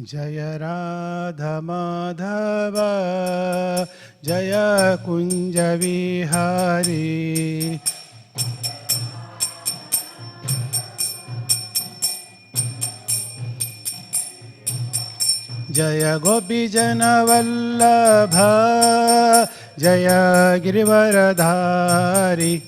Jaya Radha Madhava Jaya Kunja Vihari Jaya Gopi Jana Vallabha Jaya Girivaradhari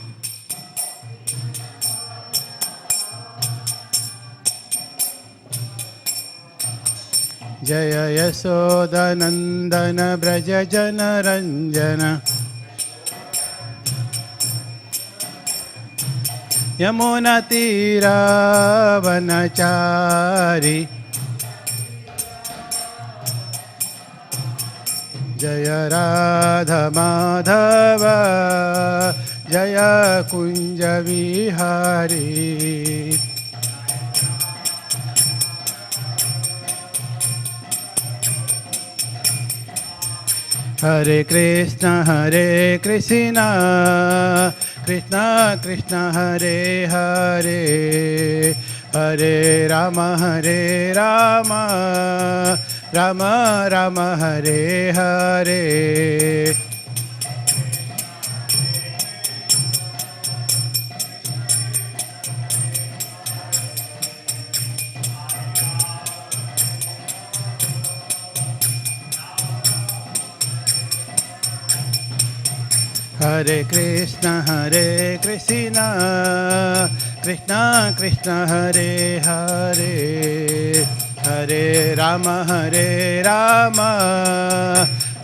Jaya Yasoda Nandana Braja Jana Ranjana Yamuna Tira Vanachari Jaya Radha Madhava Jaya Kunja Vihari Hare Krishna Krishna Krishna Hare Hare Hare Rama Rama Rama Hare Hare Hare Krishna Krishna Krishna Hare Hare Hare Rama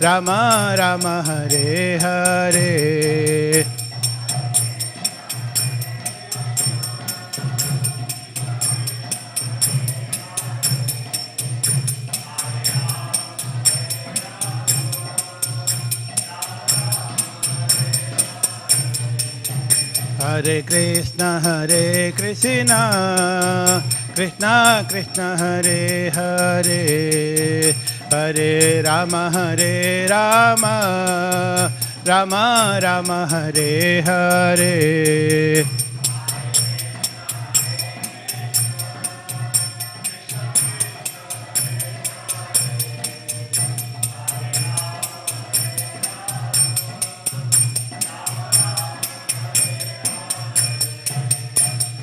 Rama Rama Hare Hare Hare Krishna Krishna Krishna Hare Hare Hare Rama Rama Rama Hare Hare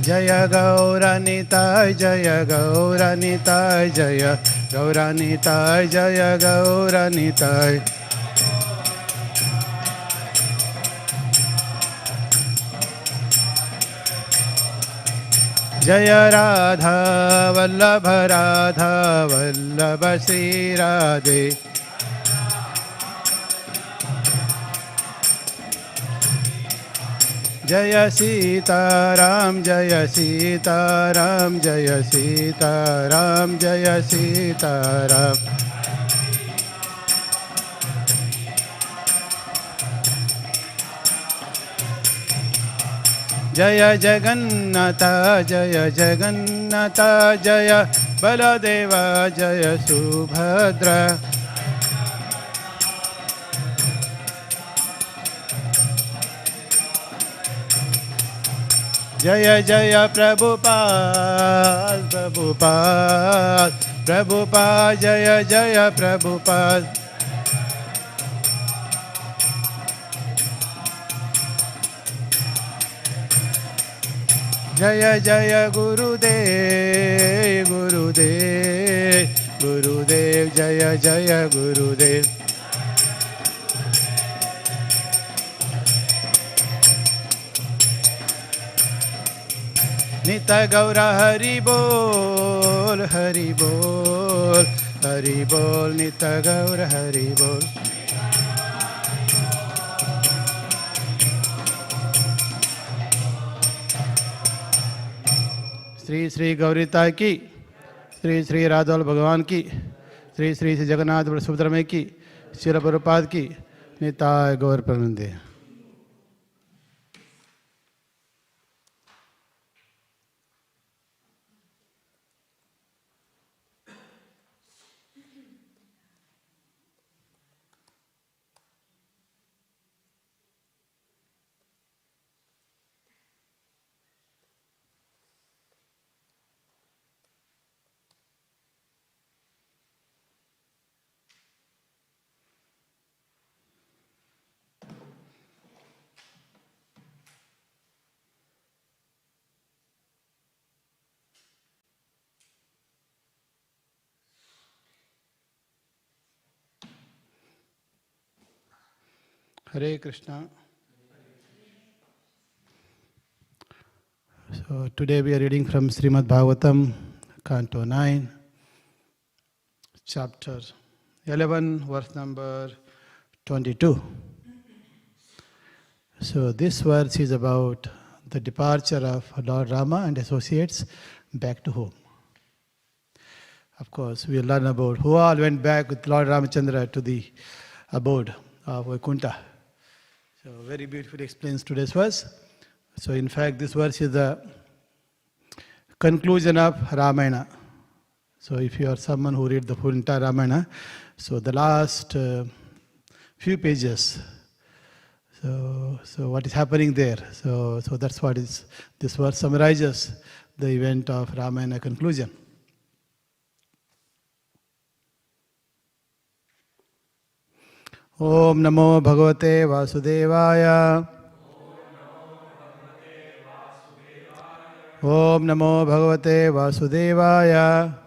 Jaya Gauranitai Jaya Gauranitai Jaya Gauranitai Jaya Gauranitai Jaya Radha Vallabha Radha Vallabha Sri Radhe Jaya Sitaram Jaya Sitaram Jaya Sitaram Jaya Sitaram Jaya Jagannatha Jaya Jagannatha Jaya Baladeva Jaya Subhadra Jaya Jaya Prabhupada Prabhupada Prabhupada Jaya Jaya Prabhupada Jaya Jaya Gurudev Gurudev Gurudev Jaya Jaya Gurudev Nita Gaura Hari Bol Hari Bol Hari Bol Nita Gaura Hari Bol Shri Shri गौरीता की श्री श्री राधौल भगवान की श्री श्री श्री जगन्नाथ सुभद्रमय की श्री प्रभुपाद की निताय गौर प्रनंदे। Hare Krishna. So today we are reading from Śrīmad Bhāgavatam, Canto 9, Chapter 11, verse number 22. So this verse is about the departure of Lord Rama and associates back to home. Of course, we will learn about who all went back with Lord Ramachandra to the abode of Vaikuntha. So very beautifully explains today's verse. So in fact, this verse is the conclusion of Ramayana. So if you are someone who read the full entire Ramayana, so the last few pages, so what is happening there? So that's what is, this verse summarizes the event of Ramayana conclusion. Om Namo Bhagavate Vasudevaya. Om Namo Bhagavate Vasudevaya.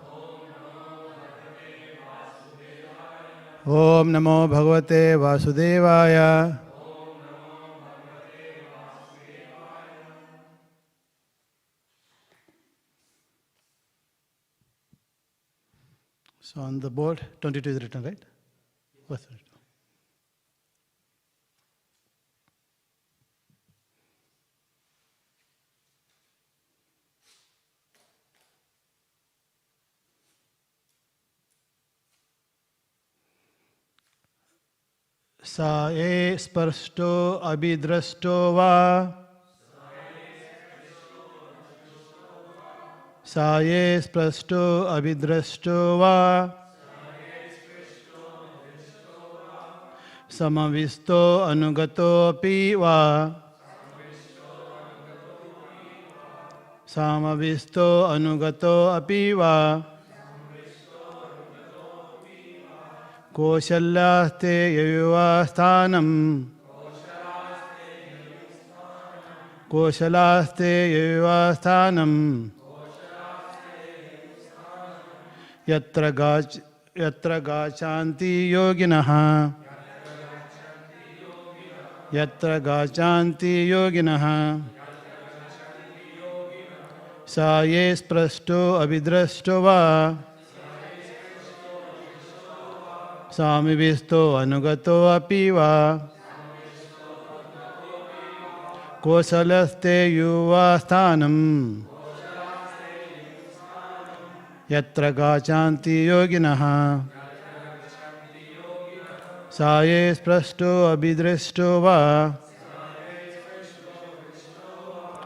Om Namo Bhagavate Vasudevaya. So on the board, 22 is written, right? What's it? Sa e sparshto abhidrashto va. Sa e sparshto abhidrashto va. Samavisto anugato api va. Samavisto anugato api va. Koshalyaste yayuva sthanam. Koshalaste yayuva sthanam. Yatra gachanti yoginaha. Yatra gachanti yoginaha. Sa ye sprashto abhidrashto va. Samivisto anugato api va. Kosalaste yuva sthanam. Yatra gachanti yoginaha. Sa ye sprashto abhidrashto va.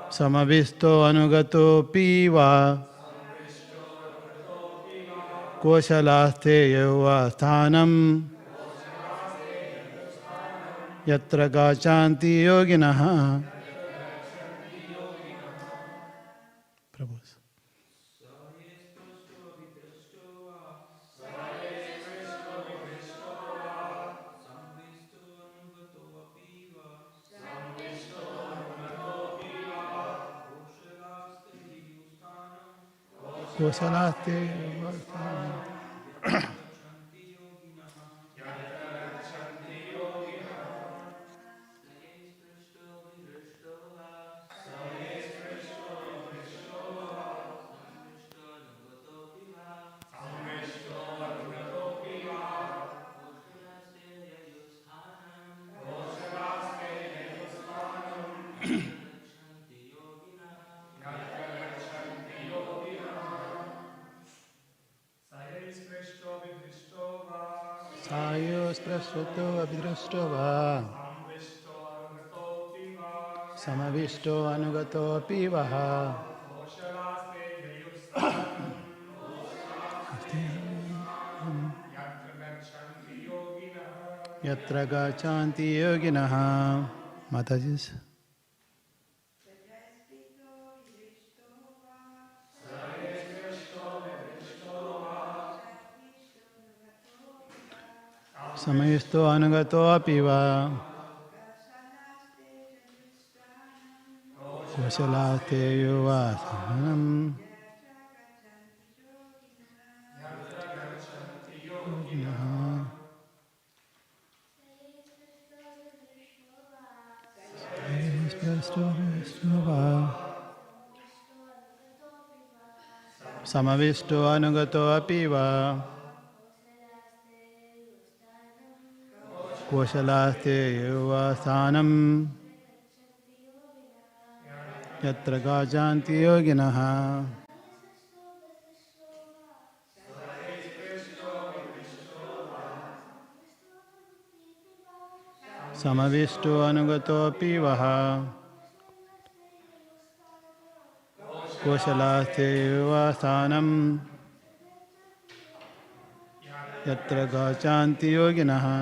Samavisto anugato api va. Koshalaste yuva sthanam. Yatra gachanti yoginaha. Prabhus. Koshalaste yuva sthanam. Sayos prasuto abhidrashto va. Samavisto anugato api va. Yatra gachanti yoginaha. Mataji's. Samayisto anugato api va. Koshalaste yuva sthanam. Samavisto anugato apiva Koshalaste yuva sthanam Yatra gajanti yoginaha Samavisto anugato apiva Koshalaste yuva sthanam Yatra gajanti yoginaha.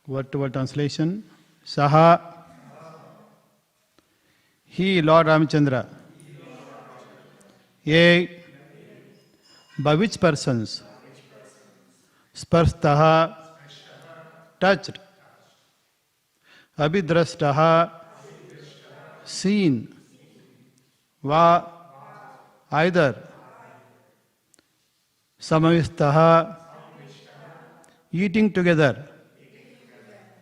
Word to word translation. Saha, he, Lord Ramachandra. Ye, by which persons? Sparstaha, touched. Abhidrastaha, seen. Va, either. Samavistaha, eating together.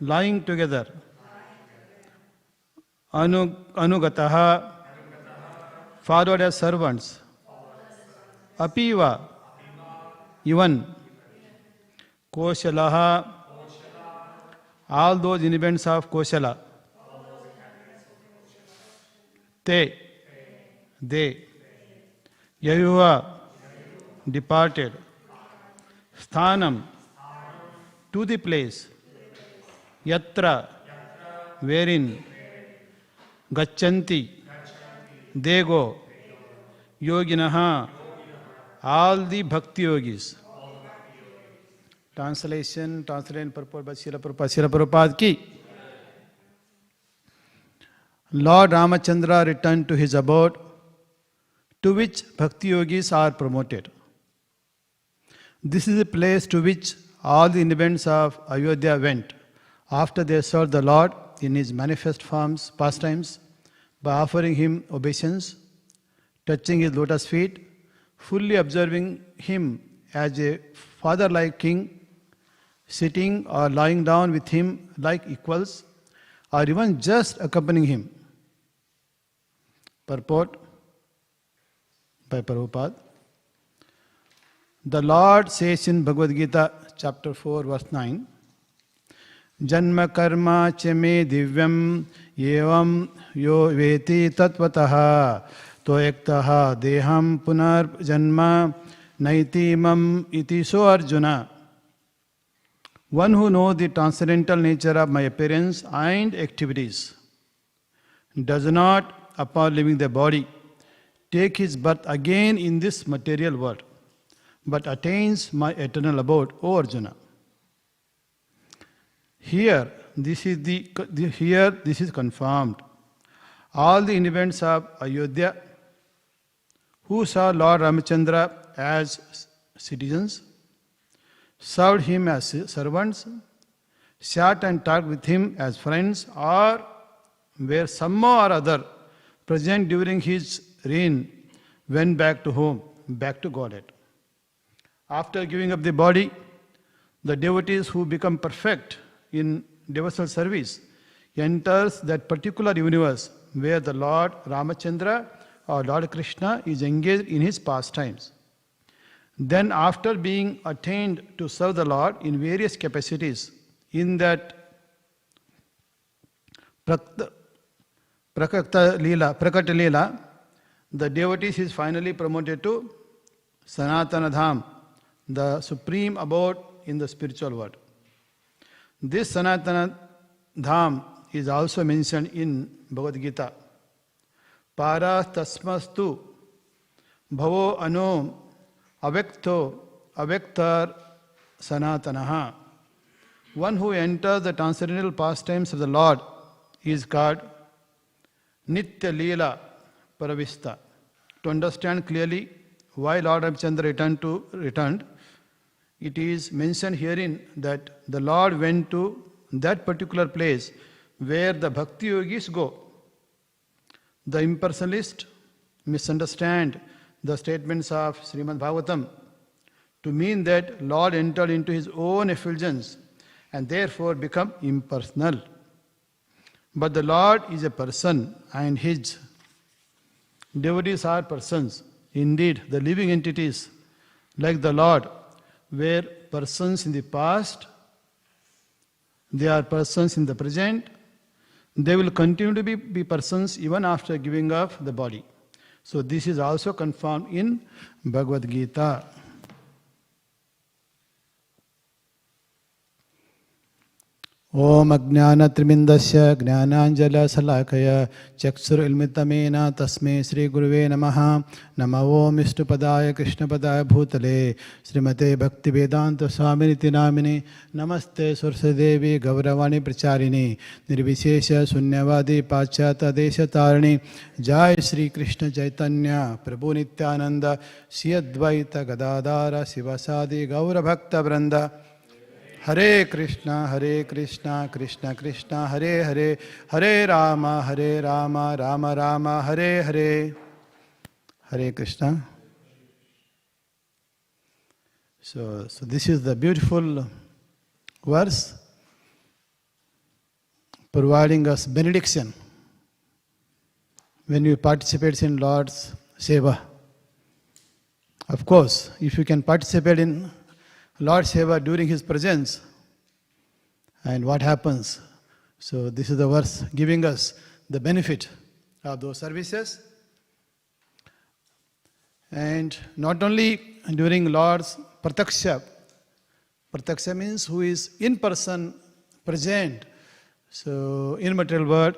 Lying together. Anugataha, followed as servants. Apiva, even. Koshalaha, all those inhabitants of Koshala. They. Yayuva, departed. Sthanam, to the place. Yatra, wherein. Gachanti, they go. Yoginaha, all the Bhakti yogis. Translation purport by Srila Prabhupada ki. Lord Ramachandra returned to his abode, to which Bhakti yogis are promoted. This is a place to which all the inhabitants of Ayodhya went after they served the Lord in his manifest forms, pastimes, by offering him obeisance, touching his lotus feet, fully observing him as a father-like king, sitting or lying down with him like equals, or even just accompanying him. Purport by Prabhupada. The Lord says in Bhagavad Gita, chapter 4, verse 9, Janma karma chame divyam yevam yo veti tatvataha toektaha deham punar janma naiti mam iti so Arjuna. One who knows the transcendental nature of my appearance and activities does not, upon leaving the body, take his birth again in this material world, but attains my eternal abode, O Arjuna. Here, this is confirmed. All the inhabitants of Ayodhya who saw Lord Ramachandra as citizens, served him as servants, sat and talked with him as friends, or were somehow or other present during his reign, went back to home, back to Godhead. After giving up the body, the devotees who become perfect in devotional service enters that particular universe where the Lord Ramachandra or Lord Krishna is engaged in his pastimes. Then after being attained to serve the Lord in various capacities in that Prakata Leela, the devotees is finally promoted to Sanatana Dham, the supreme abode in the spiritual world. This Sanatana Dham is also mentioned in Bhagavad Gita. Paras tasmastu bhavo anom avektar sanatanaha. One who enters the transcendental pastimes of the Lord is called Nitya Leela Paravista. To understand clearly why Lord Ramachandra returned, it is mentioned herein that the Lord went to that particular place where the Bhakti yogis go. The impersonalist misunderstand the statements of Śrīmad Bhāgavatam to mean that Lord entered into his own effulgence and therefore become impersonal. But the Lord is a person and His devotees are persons. Indeed, the living entities like the Lord were persons in the past, they are persons in the present, they will continue to be persons even after giving up the body. So this is also confirmed in Bhagavad Gita. Om Ajnana Trimindasya Jnananjala Salakaya Chakshur Ilmitamena Tasme Sri Guruve Namaha Namo Om Ishtupadaya Krishna Padaya Bhutale Srimate Bhaktivedanta Swami Namini Namaste Sursadevi Gauravani Pracharini Nirvishesha Sunyavadi Pachata Desha Tarani Jai Sri Krishna Chaitanya Prabhu Nityananda Sri Advaita Gadadara Sivasadi Gaura Bhakta Vranda Hare Krishna, Krishna Krishna, Hare Hare, Hare Rama, Rama Rama, Hare Hare. Hare Krishna. So this is the beautiful verse providing us benediction when we participate in Lord's Seva. Of course, if you can participate in Lord's Seva during His presence, and what happens? So this is the verse giving us the benefit of those services. And not only during Lord's Prataksha. Prataksha means who is in person present, so in material world,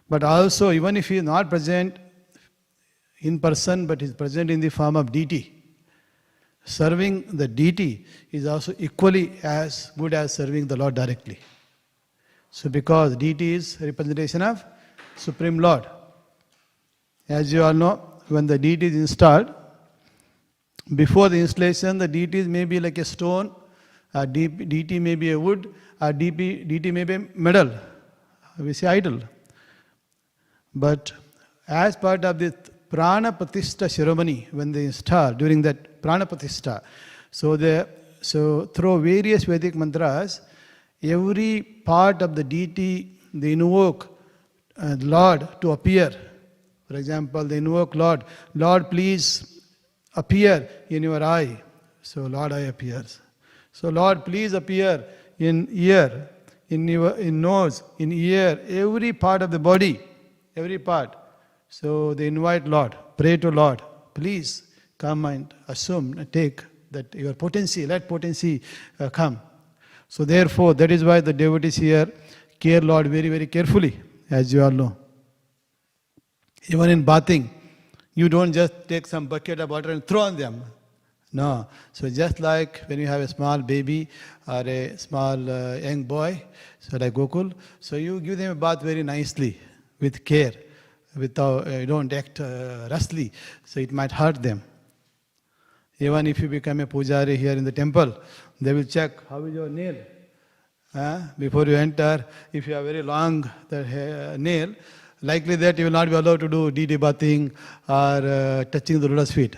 but also even if he is not present in person but is present in the form of deity. Serving the deity is also equally as good as serving the Lord directly. So because deity is representation of Supreme Lord. As you all know, when the deity is installed, before the installation, the deity may be like a stone, a deity may be a wood, a deity may be a metal, we say idol. But as part of the Prana Pratishtha ceremony, when they install, during that Prana Pratishtha, so through various Vedic mantras, every part of the deity, they invoke Lord to appear. For example, they invoke Lord, Lord please appear in your eye. So Lord eye appears. So Lord please appear in ear, in nose, in ear, every part of the body, every part. So they invite Lord, pray to Lord, please come and assume, take that your potency, let potency come. So therefore, that is why the devotees here care Lord very, very carefully, as you all know. Even in bathing, you don't just take some bucket of water and throw on them. No. So just like when you have a small baby or a small young boy, so like Gokul, so you give them a bath very nicely, with care. Without, you don't act rustly, so it might hurt them. Even if you become a pujari here in the temple, they will check how is your nail. Before you enter, if you have very long nail, likely that you will not be allowed to do deity bathing or touching the lotus feet.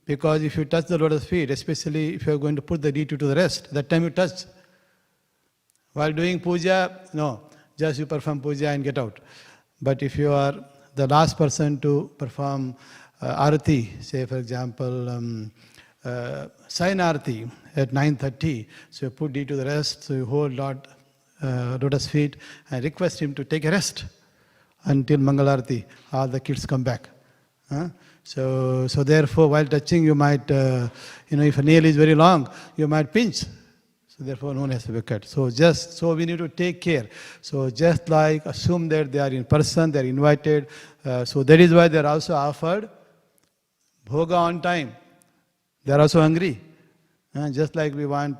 Because if you touch the lotus feet, especially if you are going to put the deity to the rest, that time you touch. While doing puja, no, just you perform puja and get out. But if you are the last person to perform arati, say for example, sign arati at 9:30, so you put deity to the rest, so you hold Lord lotus feet and request him to take a rest until Mangalarati, all the kids come back. So therefore, while touching, you might, if a nail is very long, you might pinch. So therefore, no one has to be cut. So we need to take care. So just like assume that they are in person, they are invited. So that is why they are also offered bhoga on time. They are also hungry. Just like we want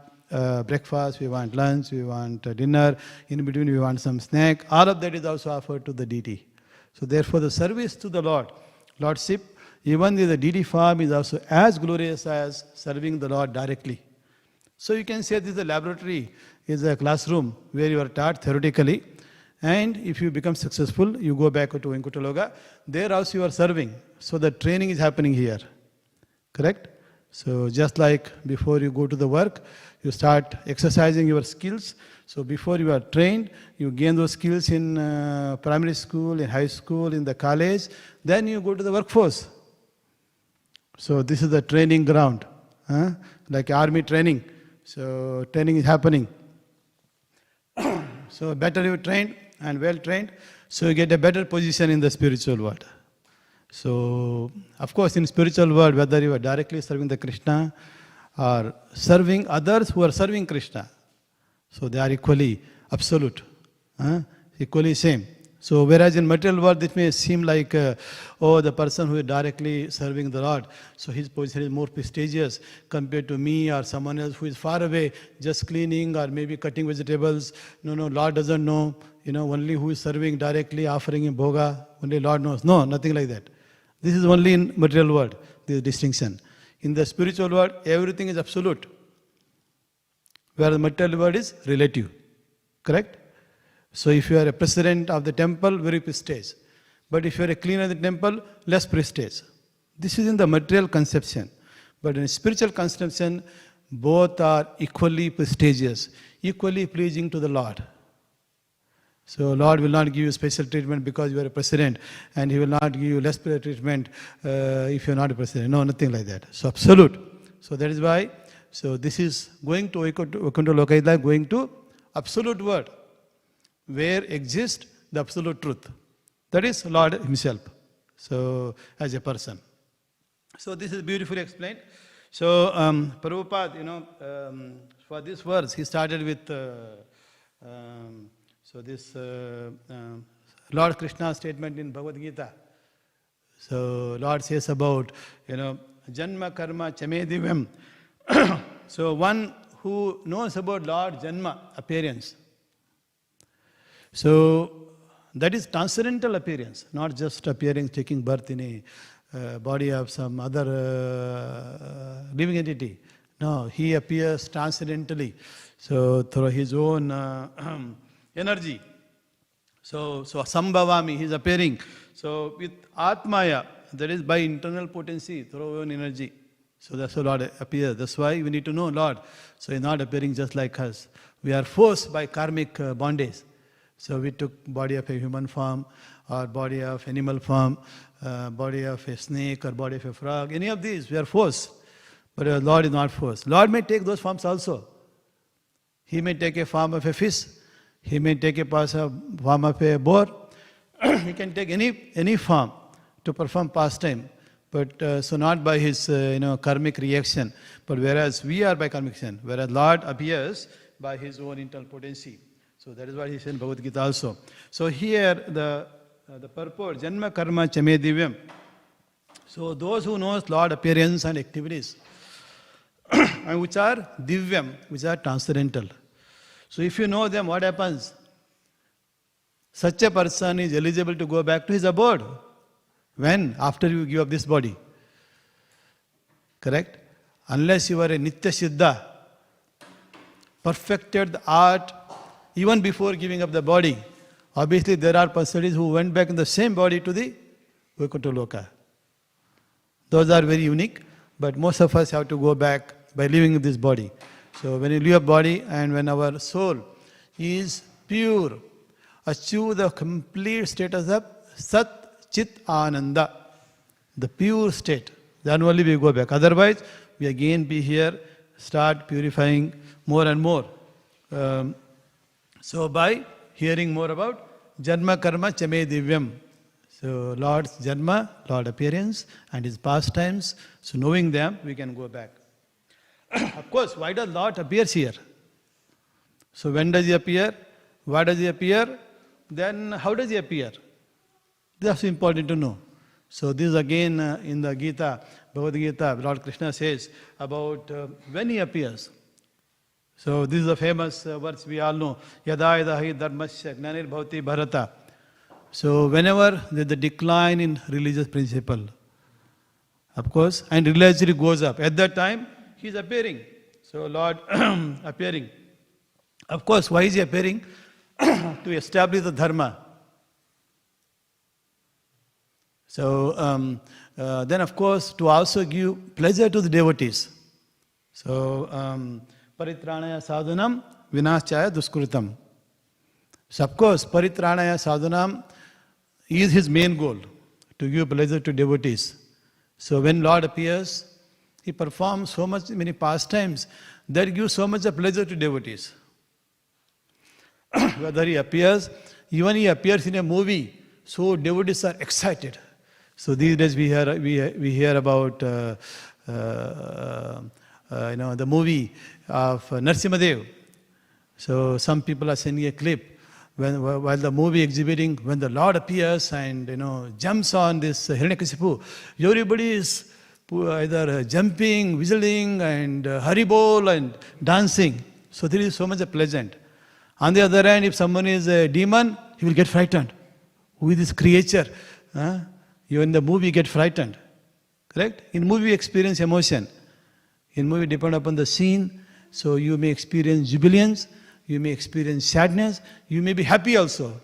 breakfast, we want lunch, we want dinner, in between we want some snack. All of that is also offered to the deity. So therefore, the service to the Lord, Lordship, even in the deity form, is also as glorious as serving the Lord directly. So you can say this is a laboratory, is a classroom where you are taught theoretically, and if you become successful, you go back to Venkutaloga. There also you are serving. So the training is happening here. Correct? So just like before you go to the work, you start exercising your skills. So before you are trained, you gain those skills in primary school, in high school, in the college. Then you go to the workforce. So this is the training ground, like army training. So training is happening. So better you trained and well trained, so you get a better position in the spiritual world. So of course in spiritual world, whether you are directly serving the Krishna or serving others who are serving Krishna, so they are equally absolute, equally same. So whereas in material world it may seem like, the person who is directly serving the Lord, so his position is more prestigious compared to me or someone else who is far away, just cleaning or maybe cutting vegetables. No, Lord doesn't know, only who is serving directly, offering him bhoga, only Lord knows. No, nothing like that. This is only in material world, this distinction. In the spiritual world, everything is absolute, where the material world is relative. Correct? So if you are a president of the temple, very prestige. But if you are a cleaner of the temple, less prestige. This is in the material conception. But in spiritual conception, both are equally prestigious, equally pleasing to the Lord. So Lord will not give you special treatment because you are a president, and He will not give you less special treatment if you are not a president. No, nothing like that. So absolute. So that is why, so this is going to Vaikuntha Loka is like going to absolute world, where exists the absolute truth. That is Lord Himself, so as a person. So this is beautifully explained. So Prabhupada, for this verse, he started with Lord Krishna's statement in Bhagavad Gita. So Lord says about, Janma Karma Chame Divyam. So one who knows about Lord Janma, appearance. So that is transcendental appearance, not just appearing, taking birth in a body of some other living entity. No, he appears transcendentally. So through his own energy. So Sambhavami, he is appearing. So with Atmaya, that is by internal potency, through own energy. So that's how Lord appears. That's why we need to know Lord. So He's not appearing just like us. We are forced by karmic bondage. So we took body of a human form, or body of animal form, body of a snake, or body of a frog. Any of these, we are forced. But our Lord is not forced. Lord may take those forms also. He may take a form of a fish. He may take a form of a boar. He can take any form to perform pastime. But so not by his karmic reaction. But whereas we are by karmic reaction. Whereas Lord appears by his own internal potency. So that is what he said in Bhagavad Gita also. So here the purport, Janma Karma Chame Divyam. So those who knows Lord appearance and activities, and which are Divyam, which are transcendental. So if you know them, what happens? Such a person is eligible to go back to his abode. When? After you give up this body. Correct? Unless you are a Nitya Siddha, perfected the art even before giving up the body. Obviously, there are personalities who went back in the same body to the Vaikuntha Loka. Those are very unique, but most of us have to go back by leaving this body. So when you leave a body and when our soul is pure, achieve the complete status of Sat Chit Ananda, the pure state, then only we go back. Otherwise, we again be here, start purifying more and more. So by hearing more about Janma Karma Chame Divyam. So Lord's Janma, Lord appearance and His pastimes. So knowing them, we can go back. Of course, why does Lord appear here? So when does He appear? Why does He appear? Then how does He appear? That's important to know. So this again in the Gita, Bhagavad Gita, Lord Krishna says about when He appears. So this is a famous verse we all know. Yada yada hi dharmasya gnanir bhavati bharata. So whenever there is a decline in religious principle, of course, and religiosity goes up, at that time He is appearing. So Lord appearing. Of course, why is He appearing? To establish the dharma. So then of course to also give pleasure to the devotees. So, paritranaya sadhunam vinashchaya duskritam. So of course, paritranaya sadhunam is his main goal, to give pleasure to devotees. So when Lord appears, he performs so many pastimes that gives so much of pleasure to devotees. Whether he appears, even he appears in a movie, so devotees are excited. So these days we hear about the movie of Narasimhadev. So some people are sending a clip while the movie exhibiting, when the Lord appears and jumps on this Hiranyakasipu, everybody is either jumping, whistling, and haribol and dancing. So there is so much pleasant. On the other hand, if someone is a demon, he will get frightened. Who is this creature? You in the movie get frightened. Correct? In movie you experience emotion. In movie depend upon the scene. So you may experience jubilance, you may experience sadness, you may be happy also.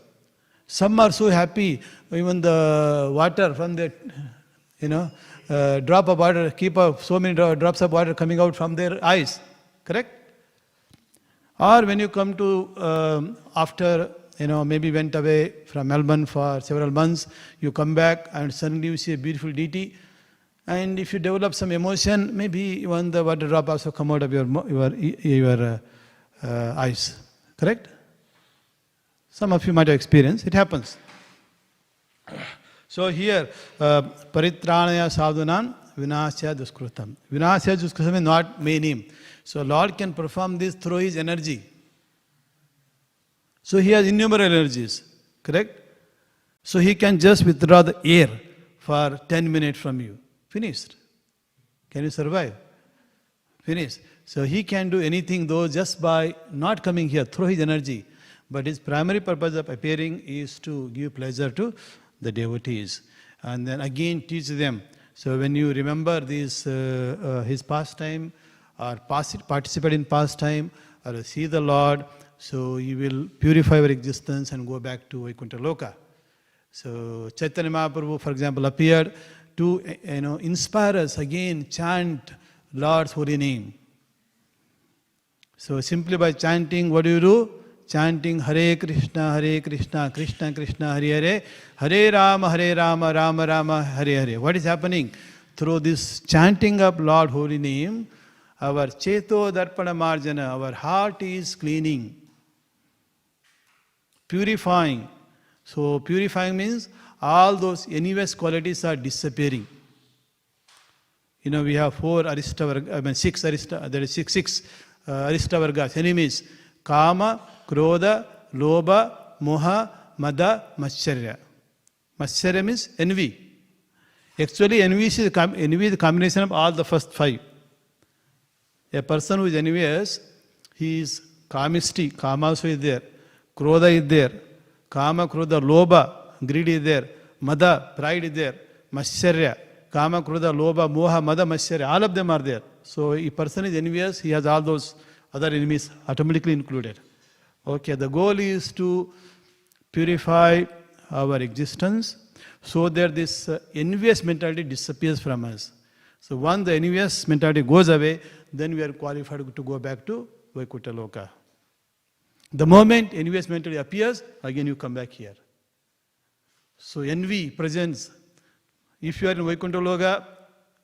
Some are so happy, even the water from the drop of water, so many drops of water coming out from their eyes. Correct? Or when you come to, after, maybe went away from Melbourne for several months, you come back and suddenly you see a beautiful deity. And if you develop some emotion, maybe even the water drop also come out of your eyes. Correct? Some of you might have experienced. It happens. So here, paritranaya sadhunam vinashya duskritam. Vinashya duskritam is not main aim. So Lord can perform this through his energy. So he has innumerable energies. Correct? So he can just withdraw the air for 10 minutes from you. Finished. Can you survive? Finished. So he can do anything though just by not coming here through his energy. But his primary purpose of appearing is to give pleasure to the devotees. And then again teach them. So when you remember this, his pastime, or participate in pastime, or see the Lord, so you will purify your existence and go back to Vaikuntha Loka. So Chaitanya Mahaprabhu, for example, appeared to inspire us again, chant Lord's holy name. So simply by chanting, what do? Chanting Hare Krishna, Krishna Krishna, Hare Hare, Hare Rama, Rama Rama, Hare Hare. What is happening? Through this chanting of Lord holy name, our Cheto Darpana Marjana, our heart is cleaning, purifying. So purifying means all those envious qualities are disappearing. We have six Aristavargas, enemies. Kama, Krodha, Lobha, Moha, Mada, Matsarya. Matsarya means envy. Actually, envy is a combination of all the first five. A person who is envious, he is kamisti, kama also is there. Krodha is there. Kama, Krodha, Lobha, greed is there. Mada, pride is there. Matsarya, Kama, Krodha, Lobha, Moha, Mada, Matsarya, all of them are there. So if a person is envious, he has all those other enemies automatically included. Okay, the goal is to purify our existence so that this envious mentality disappears from us. So once the envious mentality goes away, then we are qualified to go back to Vaikuntha Loka. The moment envious mentality appears, again you come back here. So envy presents. If you are in Vaikuntha Loka,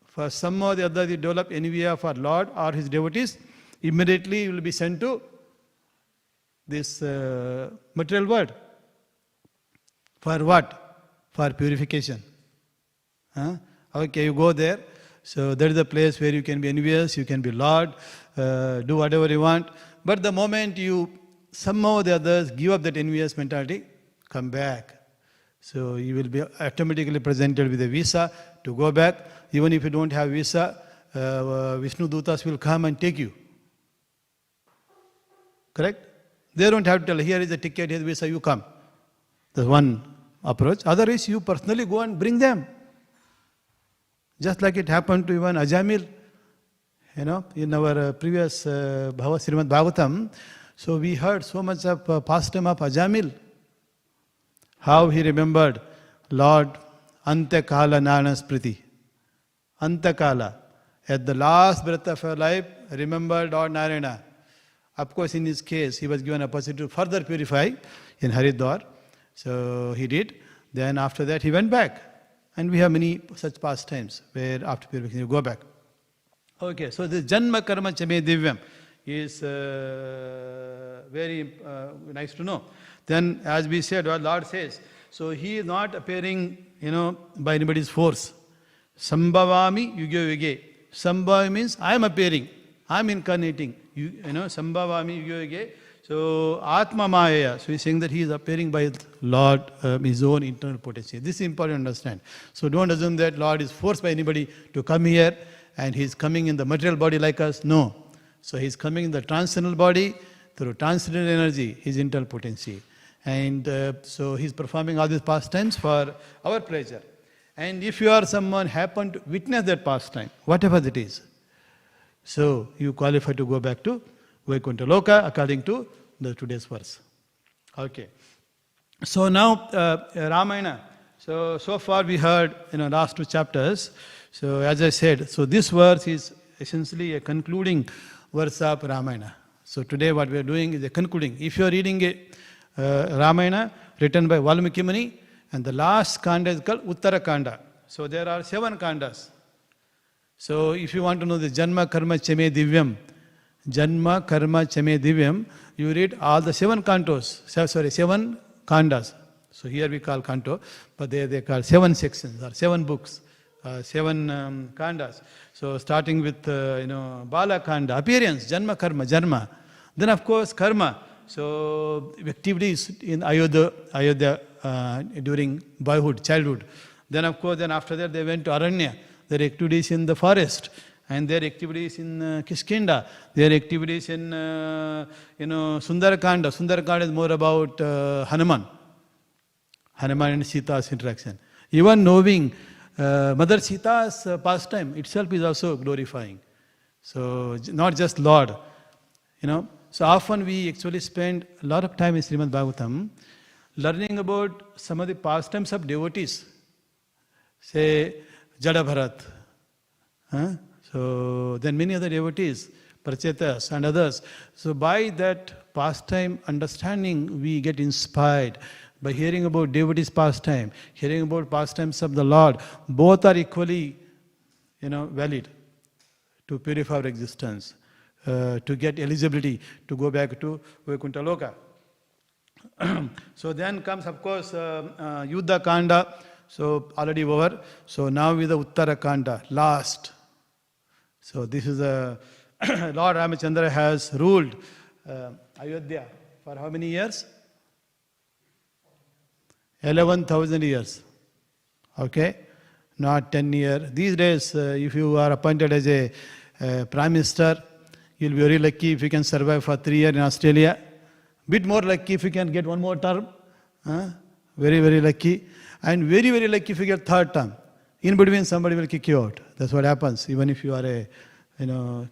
for some or the other you develop envy of our Lord or his devotees, immediately you will be sent to this material world. For what? For purification. Okay, you go there. So that is the place where you can be envious, you can be Lord, do whatever you want. But the moment you somehow or the others give up that envious mentality, come back. So you will be automatically presented with a visa to go back. Even if you don't have visa, Vishnu Dutas will come and take you. Correct? They don't have to tell, here is a ticket, here is a visa, you come. That's one approach. Otherwise, you personally go and bring them. Just like it happened to even Ajamil, in our previous Śrīmad Bhāgavatam. So we heard so much of pastime of Ajamil, how he remembered Lord Ante Kala Nana Spriti. Antakala. At the last breath of her life, remember Lord Narayana. Of course, in his case, he was given a opportunity to further purify in Haridwar. So he did. Then after that, he went back. And we have many such pastimes where after purification you go back. Okay, so this Janma Karma Chame Divyam is very nice to know. Then, as we said, our Lord says, so he is not appearing, by anybody's force. Sambhavami Yugyo Yuge. Sambhavi means I am appearing, I am incarnating. Sambhavami Yugyo Yuge. So, Atma Maya. So, he is saying that he is appearing by Lord, his own internal potency. This is important to understand. So, don't assume that Lord is forced by anybody to come here and he is coming in the material body like us. No. So, he is coming in the transcendental body through transcendental energy, his internal potency. And so, he is performing all these pastimes for our pleasure. And if you are someone happen to witness that pastime, whatever it is, so you qualify to go back to Vaikuntha Loka according to the today's verse. Okay. So now Ramayana. So far we heard last two chapters. So as I said, so this verse is essentially a concluding verse of Ramayana. So today what we are doing is a concluding. If you are reading a Ramayana written by Valmiki Muni, and the last kanda is called Uttara Kanda. So there are 7 kandas. So if you want to know the Janma Karma Chame Divyam, Janma Karma Chame Divyam, you read all the 7 cantos, 7 kandas. So here we call canto, but they call 7 sections or 7 books, 7 kandas. So starting with Bala Kanda, appearance, Janma Karma, Janma. Then of course Karma. So activities in Ayodhya during boyhood, childhood. Then of course, after that they went to Aranya, their activities in the forest, and their activities in Kishkinda, their activities in Sundarakanda. Sundarakanda is more about Hanuman and Sita's interaction. Even knowing Mother Sita's pastime itself is also glorifying. So not just Lord, So often we actually spend a lot of time in Śrīmad Bhāgavatam learning about some of the pastimes of devotees. Say, Jada Bharat. So then many other devotees, Prachetas and others. So by that pastime understanding, we get inspired. By hearing about devotees' pastime, hearing about pastimes of the Lord, both are equally, valid to purify our existence, to get eligibility to go back to Vaikuntha Loka. So then comes, of course, Yuddha Kanda. So already over. So now with the Uttara Kanda, last. So this is Lord Ramachandra has ruled Ayodhya for how many years? 11,000 years. Okay? Not 10 years. These days, if you are appointed as a Prime Minister, you'll be very lucky if you can survive for 3 years in Australia. Bit more lucky if you can get one more term. Very, very lucky. And very, very lucky if you get third term. In between, somebody will kick you out. That's what happens, even if you are a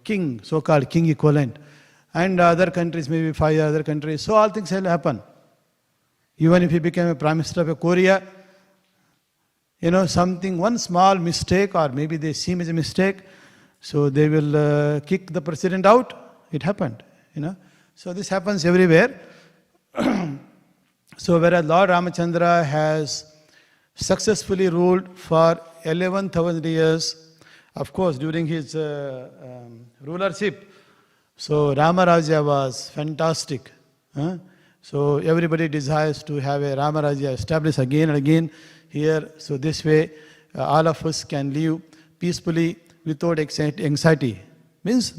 king, so-called king equivalent. And other countries, maybe 5 other countries. So all things will happen. Even if you become a Prime Minister of Korea, one small mistake, or maybe they seem as a mistake, so they will kick the president out. It happened, So this happens everywhere. So whereas Lord Ramachandra has successfully ruled for 11,000 years, of course, during his rulership, so Rama Rajya was fantastic. So everybody desires to have a Rama Rajya established again and again here. So this way, all of us can live peacefully without anxiety. Means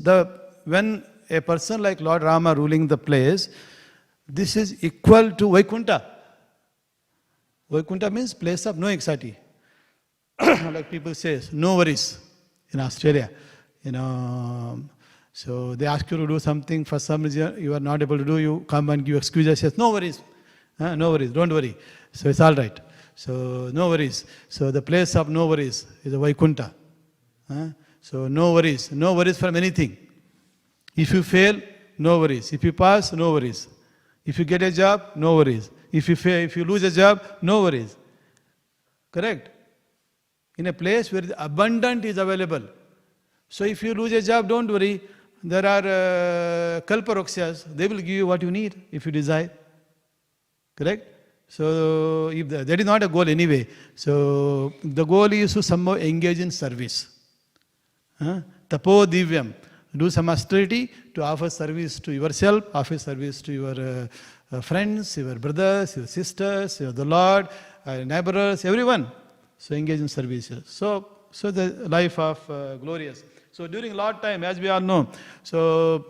when a person like Lord Rama ruling the place, this is equal to Vaikuntha. Vaikuntha means place of no anxiety. Like people say, no worries in Australia. So they ask you to do something, for some reason you are not able to do, you come and give excuses, says, no worries, no worries, don't worry. So it's all right. So no worries. So the place of no worries is a Vaikuntha. So no worries from anything. If you fail, no worries. If you pass, no worries. If you get a job, no worries. If you lose a job, no worries. Correct? in a place where the abundant is available. So if you lose a job, don't worry. There are kalparokshas. They will give you what you need if you desire. Correct? So if that is not a goal anyway. So the goal is to somehow engage in service. Tapo divyam. Do some austerity to offer service to yourself, offer service to your friends, your brothers, your sisters, the Lord, neighbors, everyone. So engage in services. So the life of glorious. So during Lord time, as we all know, so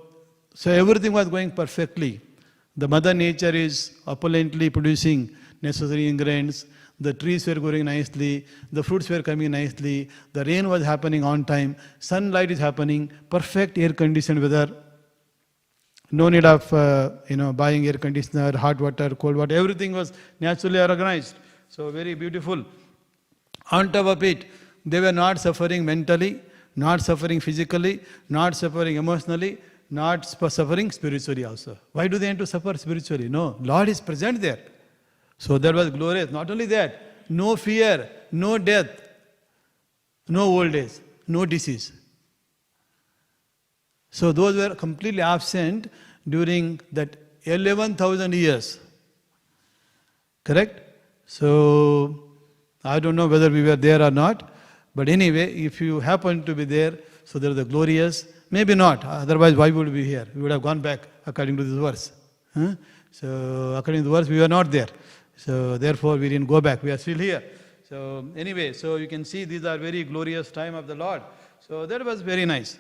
everything was going perfectly. The Mother Nature is opulently producing necessary ingredients. The trees were growing nicely. The fruits were coming nicely. The rain was happening on time. Sunlight is happening. Perfect air-conditioned weather. No need of buying air conditioner, hot water, cold water. Everything was naturally organized. So very beautiful. On top of it, they were not suffering mentally, not suffering physically, not suffering emotionally, not suffering spiritually also. Why do they want to suffer spiritually? No, Lord is present there. So that was glorious. Not only that, no fear, no death, no old age, no disease. So those were completely absent during that 11,000 years. Correct? So I don't know whether we were there or not. But anyway, if you happen to be there, so there is the glorious. Maybe not. Otherwise, why would we be here? We would have gone back according to this verse. So according to the verse, we were not there. So therefore, we didn't go back. We are still here. So anyway, so you can see these are very glorious time of the Lord. So that was very nice.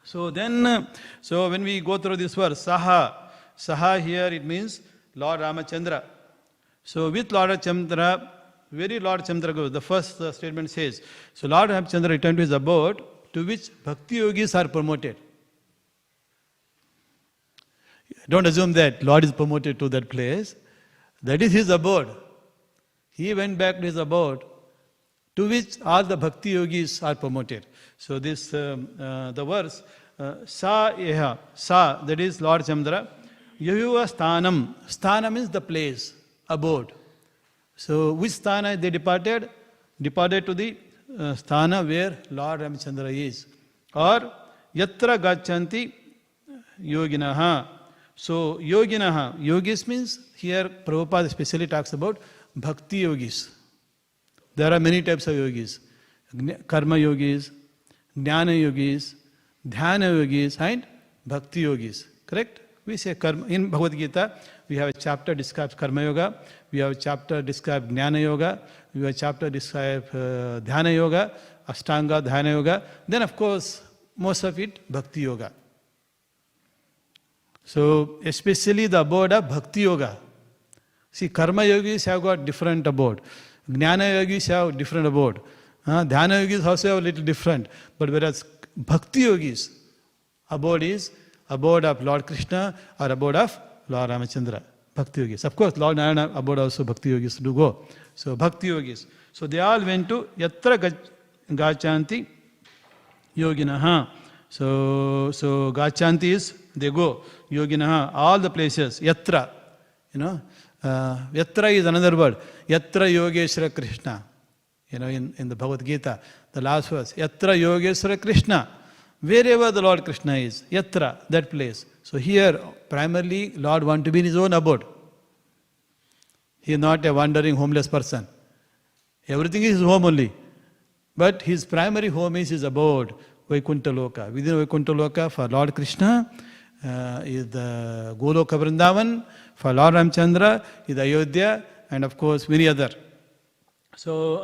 So then, so when we go through this verse, Saha here it means Lord Ramachandra. So with Lord Ramachandra, very Lord Ramachandra goes. The first statement says, so Lord Ramachandra returned to his abode, to which Bhakti yogis are promoted. Don't assume that Lord is promoted to that place. That is his abode. He went back to his abode, to which all the Bhakti yogis are promoted. So this, the verse, Sa Eha, Sa, that is Lord Ramachandra, Yahuva Sthanam. Sthana means the place, abode. So which sthana they departed? Departed to the sthana where Lord Ramachandra is. Or Yatra Gachanti Yoginaha. So Yoginaha, yogis means here Prabhupada especially talks about Bhakti yogis. There are many types of yogis. Karma yogis, Jnana yogis, Dhyana yogis and Bhakti yogis. Correct? We say karma. In Bhagavad Gita, we have a chapter describes Karma Yoga, we have a chapter describes Jnana Yoga, we have a chapter describes Dhyana Yoga, Ashtanga, Dhyana Yoga. Then of course, most of it Bhakti Yoga. So especially the abode of Bhakti Yoga. See, Karma Yogis have got different abode. Jnana Yogis have different abode. Dhyana Yogis also have a little different. But whereas Bhakti Yogis, abode is abode of Lord Krishna or abode of Lord Ramachandra. Bhakti Yogis. Of course, Lord Narayana abode also Bhakti Yogis do go. So Bhakti Yogis. So they all went to Yatra Gachanti Yoginaha. So Gachanti is they go. Yoginaha, all the places. Yatra. Yatra is another word. Yatra Yogeshwara Krishna. In the Bhagavad Gita, the last verse. Yatra Yogeshwara Krishna. Wherever the Lord Krishna is, Yatra, that place. So here, primarily, Lord wants to be in his own abode. He is not a wandering homeless person. Everything is his home only. But his primary home is his abode, Vaikuntha Loka. Within Vaikuntha Loka, for Lord Krishna, is the Goloka Vrindavan. For Lord Ramachandra, is Ayodhya, and of course, many other. So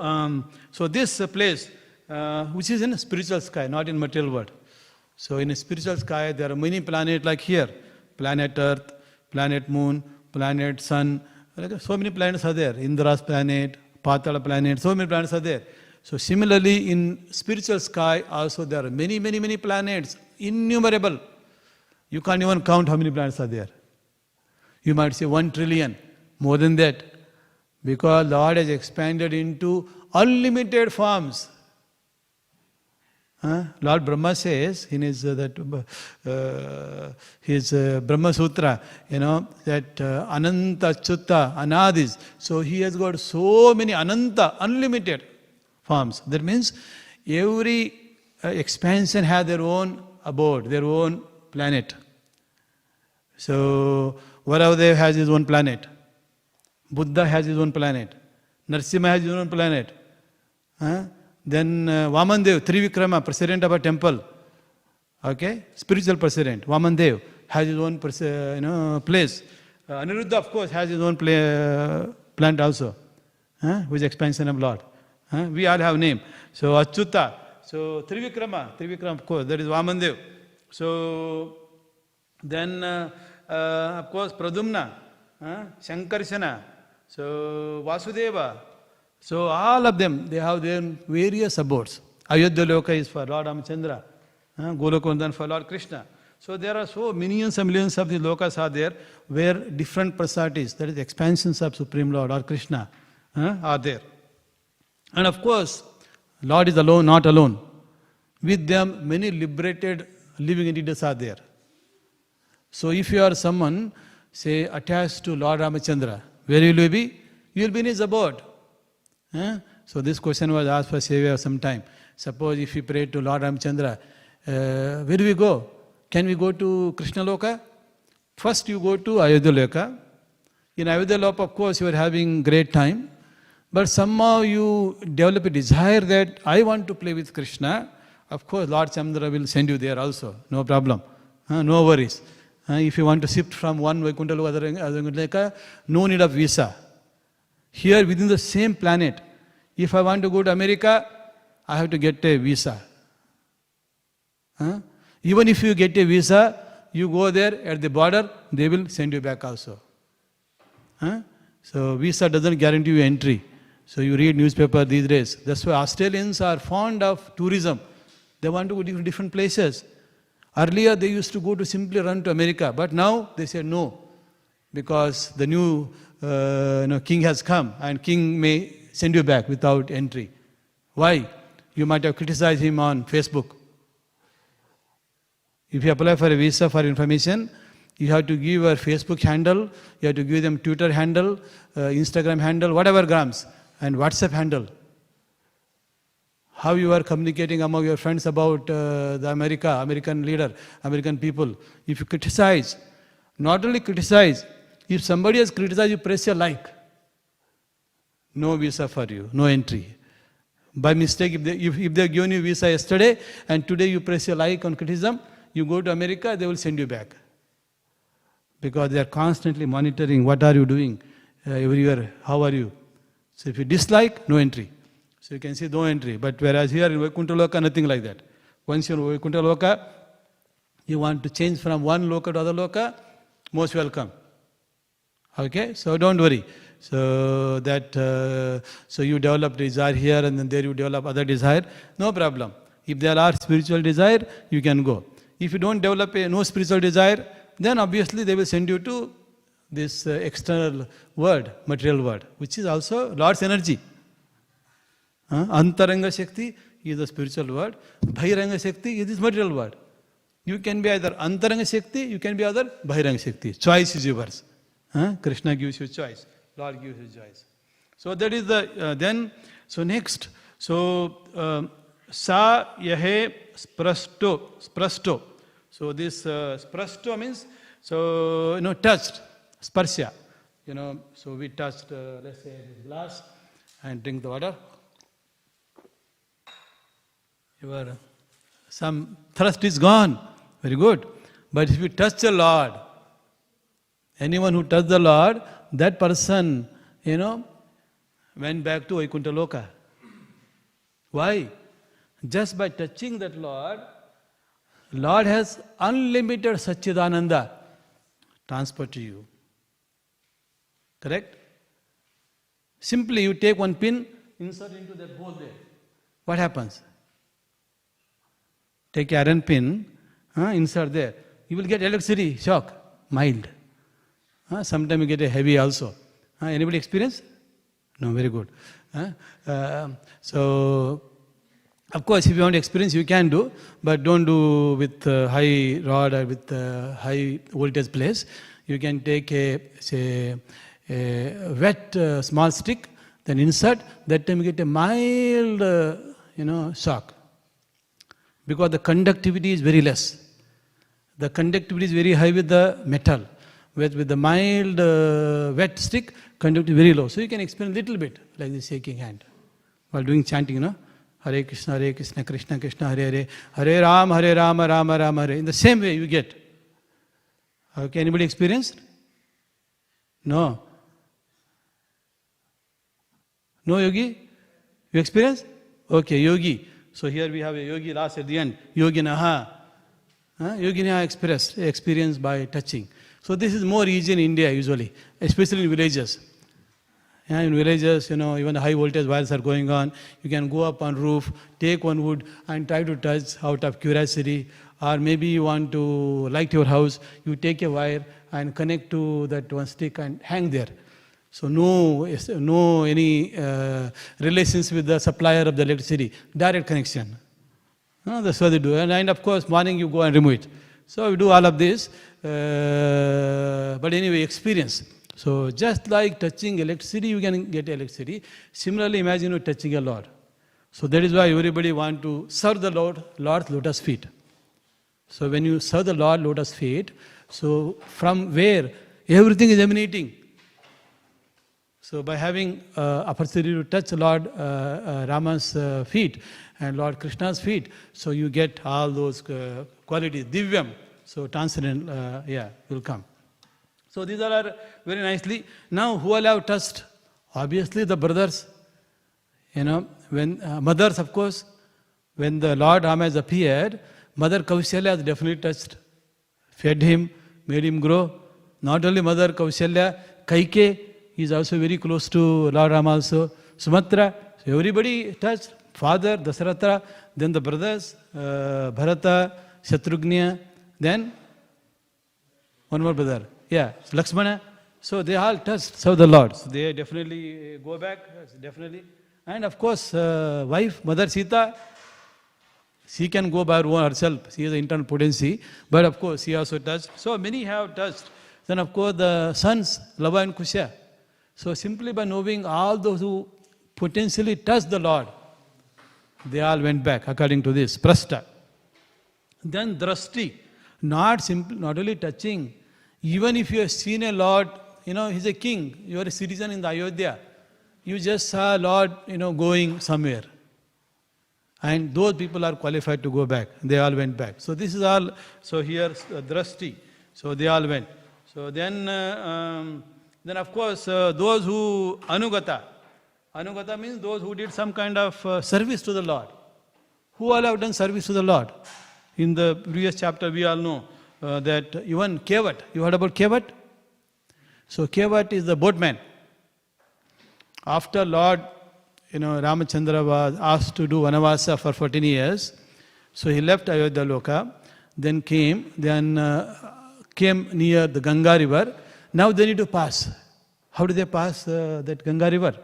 this place, which is in a spiritual sky, not in material world. So in a spiritual sky, there are many planets like here. Planet Earth, planet Moon, planet Sun. So many planets are there. Indra's planet, Patala planet, so many planets are there. So similarly, in spiritual sky, also there are many, many, many planets, innumerable. You can't even count how many planets are there. You might say 1 trillion, more than that. Because Lord has expanded into unlimited forms. Lord Brahma says in his Brahma Sutra, that Ananta Chutta Anadis. So he has got so many Ananta, unlimited forms. That means every expansion has their own abode, their own planet. So Vraja-ra has his own planet. Buddha has his own planet. Narasimha has his own planet. Then Vamandev, Trivikrama, president of a temple. Okay, spiritual president. Vamandev has his own place. Aniruddha, of course, has his own plant also, which is expansion of Lord. We all have name. So Achyuta, so Trivikrama, of course, that is Vamandev. So then, of course, Pradumna, Shankarshana, so Vasudeva. So all of them, they have their various abodes. Ayodhya Loka is for Lord Ramachandra. Golokondan for Lord Krishna. So there are so millions and millions of these lokas are there where different personalities, that is expansions of Supreme Lord or Krishna, are there. And of course, Lord is alone, not alone. With them, many liberated living entities are there. So if you are someone, say, attached to Lord Ramachandra, where will you be? You will be in his abode. So this question was asked for Savior some time. Suppose if you pray to Lord Ramachandra, where do we go? Can we go to Krishna Loka? First you go to Ayodhya Loka. In Ayodhya Loka, of course, you are having great time. But somehow you develop a desire that I want to play with Krishna. Of course, Lord Chandra will send you there also. No problem. No worries. If you want to shift from one Vaikuntha Loka to other Loka, no need of visa. Here within the same planet, if I want to go to America, I have to get a visa. Even if you get a visa, you go there at the border, they will send you back also. So visa doesn't guarantee you entry. So you read newspaper these days. That's why Australians are fond of tourism. They want to go to different places. Earlier they used to go to simply run to America, but now they say no, because the new king has come and king may send you back without entry. Why? You might have criticized him on Facebook. If you apply for a visa for information, you have to give your Facebook handle, you have to give them Twitter handle, Instagram handle, whatever grams, and WhatsApp handle. How you are communicating among your friends about the American leader, American people. If you criticize, not only criticize, if somebody has criticized, you press a like. No visa for you, no entry. By mistake, if they have given you visa yesterday and today you press a like on criticism, you go to America, they will send you back. Because they are constantly monitoring what are you doing everywhere, how are you. So if you dislike, no entry. So you can see no entry. But whereas here in Vaikuntha Loka, nothing like that. Once you're in Vaikuntha Loka, you want to change from one loka to other loka, most welcome. Okay, so don't worry. So that so you develop desire here and then there you develop other desire, no problem. If there are spiritual desire, you can go. If you don't develop no spiritual desire, then obviously they will send you to this external world, material world, which is also Lord's energy. Antaranga Shakti is the spiritual world. Bahiranga Shakti is this material world. You can be either Antaranga Shakti, you can be other Bahiranga Shakti. Choice is yours. Krishna gives you choice. Lord gives you choice. So that is the, then, so next, so sa yahe sprasto. So this sprasto means, so, touched, sparsha. So we touched, let's say, this glass and drink the water. Some thirst is gone. Very good. But if you touch the Lord, anyone who touched the Lord, that person, went back to Vaikuntha Loka. Why? Just by touching that Lord has unlimited Satchidananda transfer to you. Correct? Simply you take one pin, insert into that hole there. What happens? Take an iron pin, insert there. You will get electricity shock, mild. Sometimes you get a heavy also. Anybody experience? No, very good. So, of course, if you want experience, you can do, but don't do with high rod or with high voltage place. You can take a wet small stick then insert, that time you get a mild, shock. Because the conductivity is very less. The conductivity is very high with the metal. With the mild wet stick, conductivity very low. So you can experience a little bit like this shaking hand while doing chanting, Hare Krishna, Krishna Krishna, Hare Hare, Hare Rama, Rama Rama, Hare. In the same way you get. Okay, anybody experienced? No. No, Yogi? You experienced? Okay, Yogi. So here we have a Yogi last at the end. Yoginaha. Yoginaha experience by touching. So this is more easy in India usually, especially in villages. In villages, even high voltage wires are going on. You can go up on roof, take one wood and try to touch out of curiosity. Or maybe you want to light your house, you take a wire and connect to that one stick and hang there. So no any relations with the supplier of the electricity, direct connection. That's what they do. And of course, morning you go and remove it. So we do all of this. But anyway, experience. So just like touching electricity, you can get electricity. Similarly, imagine you touching a Lord. So that is why everybody want to serve the Lord's lotus feet. So when you serve the Lord lotus feet, so from where everything is emanating. So by having opportunity to touch Lord Rama's feet and Lord Krishna's feet, so you get all those qualities, divyam. So transcendental, will come. So these are very nicely. Now who all have touched? Obviously the brothers. When mothers, of course, when the Lord Rama has appeared, Mother Kaushalya has definitely touched, fed him, made him grow. Not only Mother Kaushalya, Kaike is also very close to Lord Rama also. Sumatra, so everybody touched. Father, Dasaratra, then the brothers, Bharata, Shatrugna, then one more brother. Lakshmana. So they all touched, serve the Lord. So they definitely go back, definitely. And of course, wife, Mother Sita, she can go by her own herself. She has an internal potency. But of course, she also touched. So many have touched. Then of course, the sons, Lava and Kusha. So simply by knowing all those who potentially touched the Lord, they all went back according to this, Prasta. Then Drashti, not only touching, even if you have seen a Lord, he's a king, you are a citizen in the Ayodhya, you just saw Lord, going somewhere. And those people are qualified to go back. They all went back. So this is all, so here, Drashti. So they all went. So then of course, those who Anugata. Anugata means those who did some kind of service to the Lord. Who all have done service to the Lord? In the previous chapter, we all know that even Kevat. You heard about Kevat? So Kevat is the boatman. After Lord, Ramachandra was asked to do Vanavasa for 14 years. So he left Ayodhya Loka, then came near the Ganga river. Now they need to pass. How do they pass that Ganga river?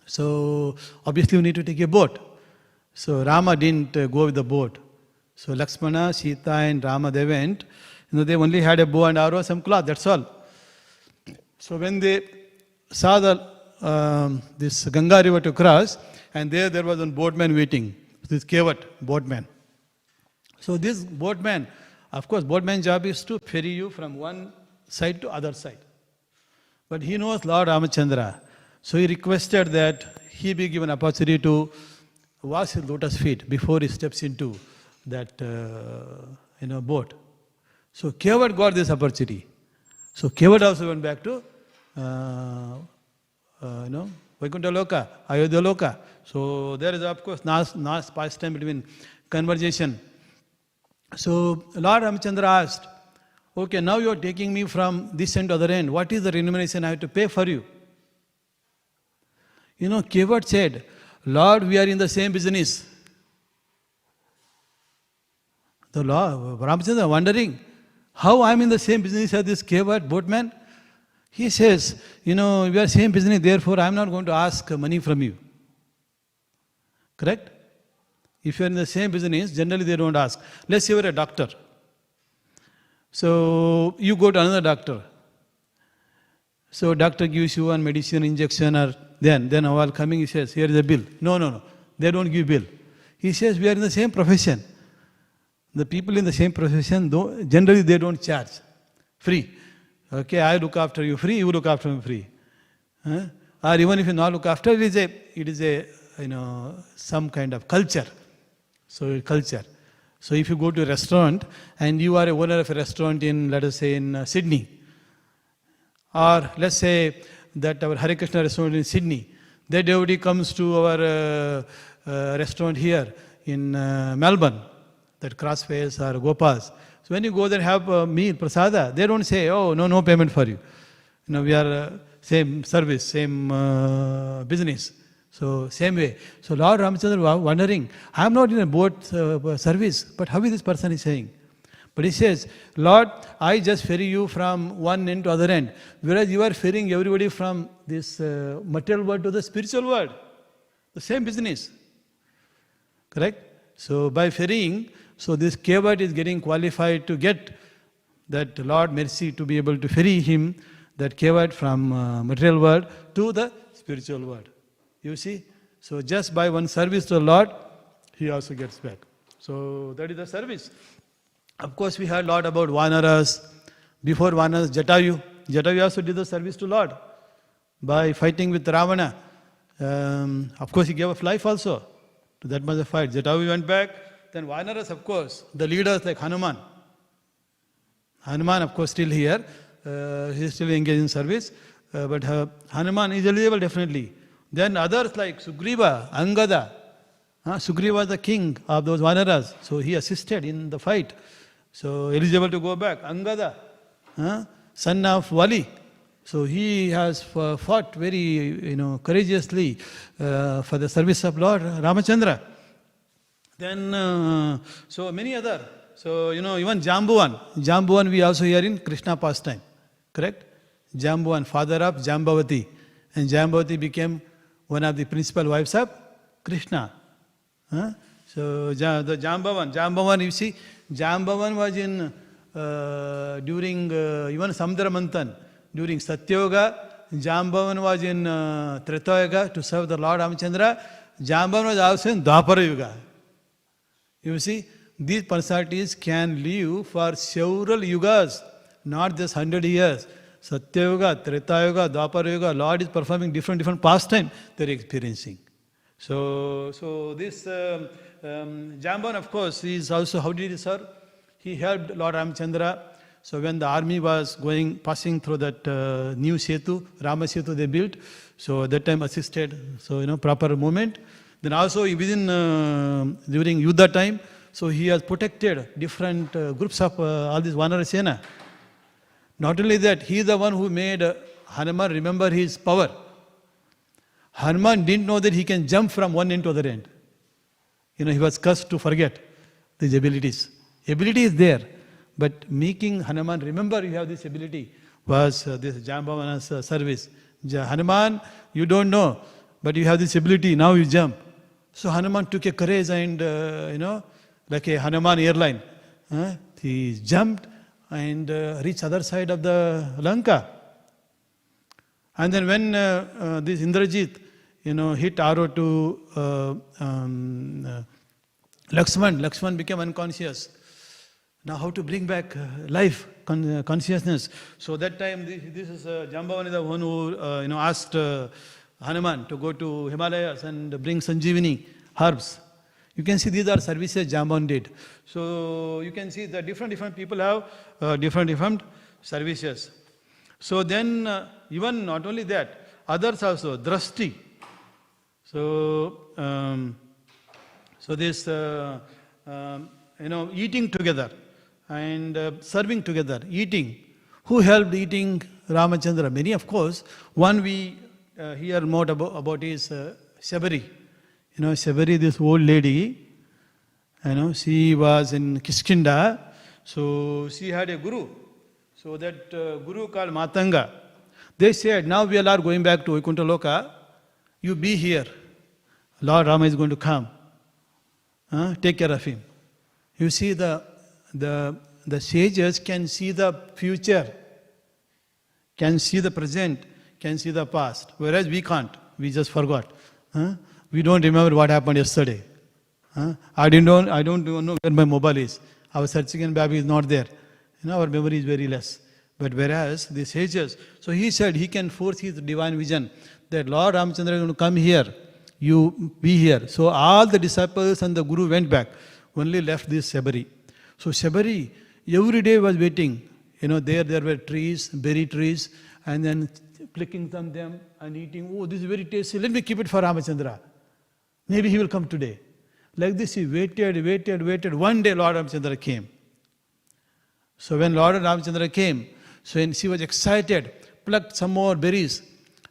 So obviously you need to take a boat. So Rama didn't go with the boat. So Lakshmana, Sita and Rama, they went. They only had a bow and arrow, some cloth, that's all. So when they saw this Ganga river to cross, and there was a boatman waiting, this Kevat boatman. So this boatman, of course, boatman's job is to ferry you from one side to other side. But he knows Lord Ramachandra. So he requested that he be given opportunity to wash his lotus feet before he steps into that boat. So Kevat got this opportunity. So Kevat also went back to Vaikuntha Loka, Ayodhya Loka. So there is of course nice pastime between conversation. So Lord Ramachandra asked, okay, now you are taking me from this end to other end. What is the remuneration I have to pay for you? Kevat said, Lord, we are in the same business. The Lord, Ramachandra, wondering, how I am in the same business as this Kevat boatman? He says, we are same business, therefore I am not going to ask money from you. Correct? If you are in the same business, generally they don't ask. Let's say you are a doctor. So you go to another doctor. So doctor gives you one medicine, injection, or then while coming he says, here is a bill. No. They don't give bill. He says, we are in the same profession. The people in the same profession, generally they don't charge. Free. Okay, I look after you free, you look after me free. Or even if you not look after, it is a some kind of culture. So culture. So if you go to a restaurant and you are a owner of a restaurant in, let us say, in Sydney, or let's say that our Hare Krishna restaurant in Sydney, that devotee comes to our restaurant here in Melbourne, that Crossface or Gopal's. So when you go there and have a meal, prasada, they don't say, oh, no payment for you. We are same service, same business. So same way. So Lord Ramachandra was wondering, I am not in a boat service, but how is this person is saying? But he says, Lord, I just ferry you from one end to other end, whereas you are ferrying everybody from this material world to the spiritual world. The same business. Correct? So by ferrying, so this kevat is getting qualified to get that Lord mercy to be able to ferry him, that kevat from material world to the spiritual world. You see? So just by one service to the Lord, he also gets back. So that is the service. Of course, we heard a lot about Vanaras. Before Vanaras, Jatayu. Jatayu also did the service to Lord by fighting with Ravana. Of course, he gave up life also to that much of fight. Jatayu went back. Then Vanaras, of course, the leaders like Hanuman. Hanuman, of course, still here. He is still engaged in service. But Hanuman is eligible definitely. Then others like Sugriva, Angada. Sugriva was the king of those Vanaras. So he assisted in the fight. So eligible to go back. Angada, son of Vali. So he has fought very courageously for the service of Lord Ramachandra. Then, so many other. So, even Jambuvan. Jambuvan we also hear in Krishna pastime. Correct? Jambuvan, father of Jambavati. And Jambavati became one of the principal wives of Krishna. So, the Jambavan, you see, Jambavan was in, during even Samudra Manthan, during Satyoga, Jambavan was in Treta to serve the Lord Ramachandra. Jambavan was also in Dwapara Yuga. You see, these personalities can live for several yugas, not just 100 years. Satya Yuga, Treta Yuga, Dwapara Yuga, Lord is performing different pastimes they are experiencing. So this Jamban, of course, is also, how did he serve? He helped Lord Ramachandra. So when the army was passing through that new Setu, Rama Setu they built, so at that time assisted, so proper movement. Then also within, during Yuddha time, so he has protected different groups of all these Vanara Sena. Not only that, he is the one who made Hanuman remember his power. Hanuman didn't know that he can jump from one end to the other end. He was cursed to forget these abilities. Ability is there, but making Hanuman remember you have this ability was this Jambavana's service. Hanuman, you don't know, but you have this ability, now you jump. So Hanuman took a courage and, like a Hanuman airline. He jumped and reached other side of the Lanka. And then when this Indrajit, hit arrow to Lakshman became unconscious. Now how to bring back life, consciousness? So that time, this is Jambavan is the one who asked Hanuman to go to Himalayas and bring Sanjeevani herbs. You can see these are services Jambavan did. So you can see that different people have different services. So then, even not only that, others also, drashti. So, this, eating together and serving together, eating. Who helped eating Ramachandra? Many, of course. One we hear more about is Shabari. Shabari, this old lady, she was in Kiskinda. So she had a guru. So that guru called Matanga. They said, now we are going back to Vaikuntha Loka. You be here. Lord Rama is going to come. Take care of him. You see, the sages can see the future. can see the present, can see the past. Whereas we can't. We just forgot. We don't remember what happened yesterday. I don't know where my mobile is. Our searching and baby is not there. Our memory is very less. But whereas the sages, so he said he can force his divine vision that Lord Ramachandra is going to come here, you be here. So all the disciples and the Guru went back, only left this Shabari. So Shabari every day was waiting. There were trees, berry trees, and then picking them and eating. Oh, this is very tasty. Let me keep it for Ramachandra. Maybe he will come today. Like this, he waited. One day Lord Ramachandra came. So when Lord Ramachandra came, so she was excited, plucked some more berries,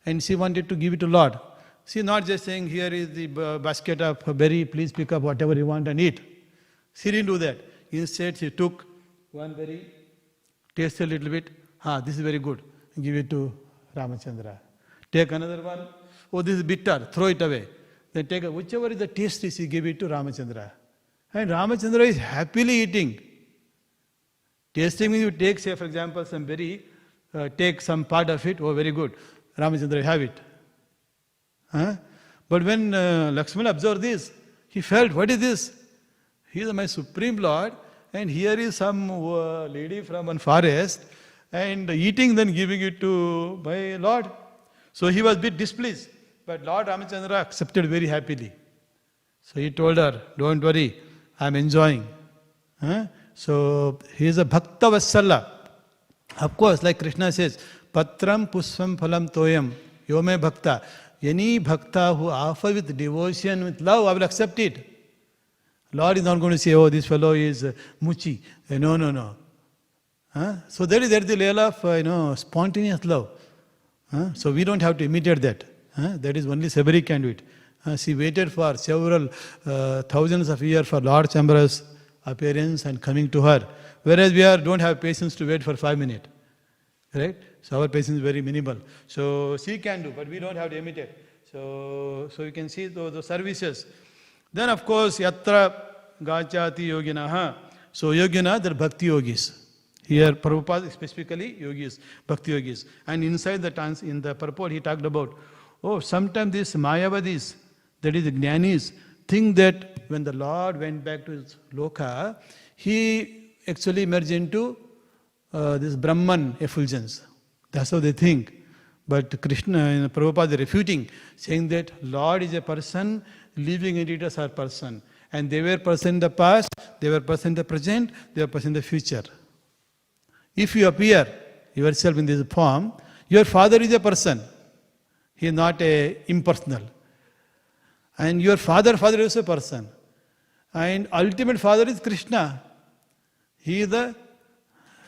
and she wanted to give it to Lord. She not just saying, here is the basket of berry, please pick up whatever you want and eat. She didn't do that. Instead, she took one berry, tasted a little bit, this is very good, and give it to Ramachandra. Take another one, oh, this is bitter, throw it away. Then take whichever is the tasty, she give it to Ramachandra. And Ramachandra is happily eating. Tasting means you take, say, for example, some berry, take some part of it, oh, very good. Ramachandra, have it. But when Lakshmana observed this, he felt, what is this? He is my Supreme Lord, and here is some lady from one forest, and eating, then giving it to my Lord. So he was a bit displeased, but Lord Ramachandra accepted very happily. So he told her, don't worry, I am enjoying. So he is a Bhakta Vassala. Of course, like Krishna says, Patram Pushpam Phalam Toyam Yome Bhakta. Any Bhakta who offer with devotion, with love, I will accept it. Lord is not going to say, oh, this fellow is Muchi. No. So that is the level of spontaneous love. So we don't have to imitate that. That is only Sabari can do it. She waited for several thousands of years for Lord Chambra's appearance and coming to her. Whereas we don't have patience to wait for 5 minutes. Right? So our patience is very minimal. So she can do, but we don't have to imitate. So you can see those services. Then of course, Yatra Gachati Yoginaha. So Yogina, they're Bhakti Yogis. Here Prabhupada specifically Yogis, Bhakti Yogis. And inside in the purport he talked about, sometimes these Mayavadis, that is the Jnanis, think that when the Lord went back to his Loka, he actually merged into this Brahman effulgence. That's how they think. But Krishna, Prabhupada is refuting, saying that Lord is a person, living entities are person. And they were person in the past, they were person in the present, they were person in the future. If you appear yourself in this form, your father is a person. He is not impersonal. And your father is a person. And ultimate father is Krishna. He is the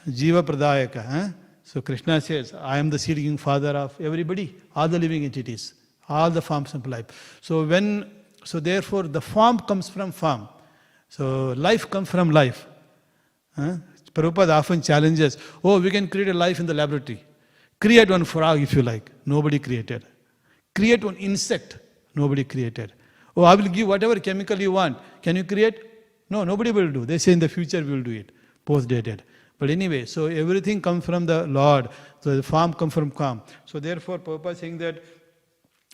Jiva Pradayaka. So Krishna says, I am the seed-giving father of everybody, all the living entities, all the forms of life. So therefore the form comes from form. So life comes from life. Prabhupada often challenges, we can create a life in the laboratory. Create one frog if you like. Nobody created. Create one insect. Nobody created. I will give whatever chemical you want. Can you create? No, nobody will do. They say in the future we will do it. Post-dated. But anyway, so everything comes from the Lord. So the form comes from calm. So therefore, Prabhupada is saying that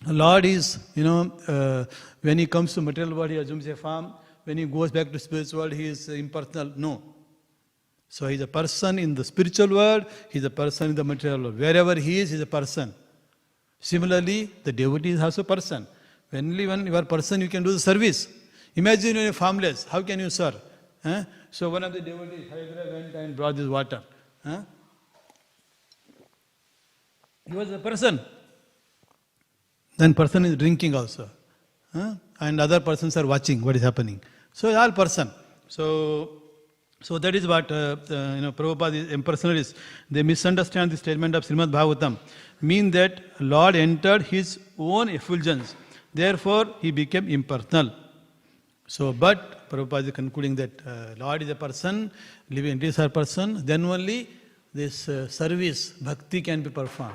Lord is, when he comes to material world, he assumes a form. When he goes back to spiritual world, he is impersonal. No. So he is a person in the spiritual world, he is a person in the material world. Wherever he is a person. Similarly, the devotee is also a person. When you are a person, you can do the service. Imagine you are formless. How can you serve? So one of the devotees, Hare went and brought this water. He was a person. Then person is drinking also. And other persons are watching what is happening. So all person. So that is what Prabhupada is impersonalist. They misunderstand the statement of Śrīmad Bhāgavatam. Mean that Lord entered his own effulgence. Therefore, he became impersonal. So, but Prabhupada is concluding that Lord is a person, living entities are person, then only this service, bhakti can be performed.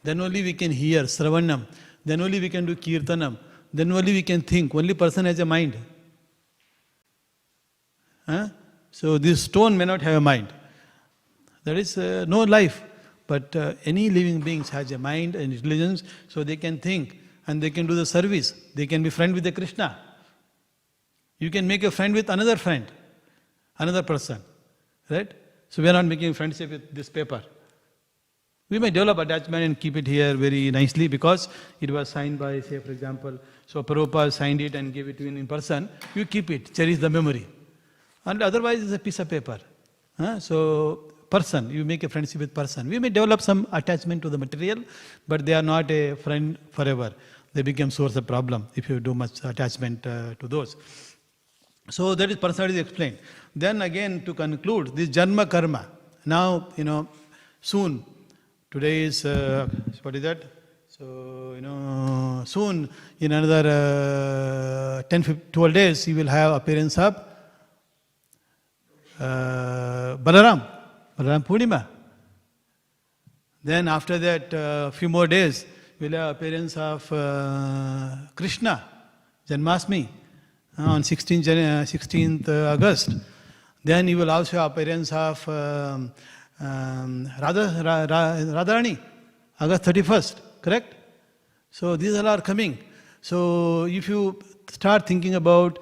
Then only we can hear, sravanam. Then only we can do kirtanam. Then only we can think. Only person has a mind. So this stone may not have a mind. That is no life. But any living beings has a mind and intelligence, so they can think and they can do the service. They can be friend with the Krishna. You can make a friend with another friend, another person, right? So we are not making friendship with this paper. We may develop attachment and keep it here very nicely because it was signed by, say, for example, so Prabhupada signed it and gave it to you in person. You keep it, cherish the memory. And otherwise, it's a piece of paper. So, person, you make a friendship with person. We may develop some attachment to the material, but they are not a friend forever. They become source of problem if you do much attachment to those. So that is personality explained. Then again, to conclude, this janma karma. Now, soon, today is, what is that? So, soon, in another 12 days, you will have appearance of Balaram Purnima. Then after that, few more days, we'll have appearance of Krishna, Janmashtami, on 16th August. Then you will also have appearance of Radharani, August 31st, correct? So these all are coming. So if you start thinking about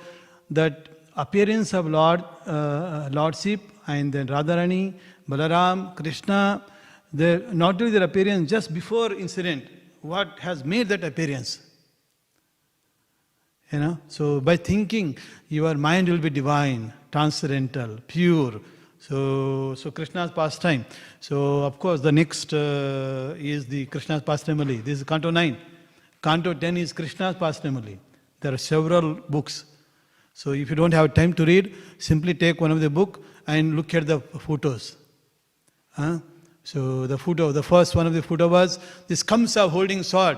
that appearance of Lordship and then Radharani, Balaram, Krishna, not only their appearance, just before incident, what has made that appearance? So by thinking, your mind will be divine, transcendental, pure. So Krishna's pastime. So of course the next is the Krishna's pastime only. This is Canto 9. Canto 10 is Krishna's pastime only. There are several books. So if you don't have time to read, simply take one of the book and look at the photos. So the first one of the photo was this Kamsa holding sword,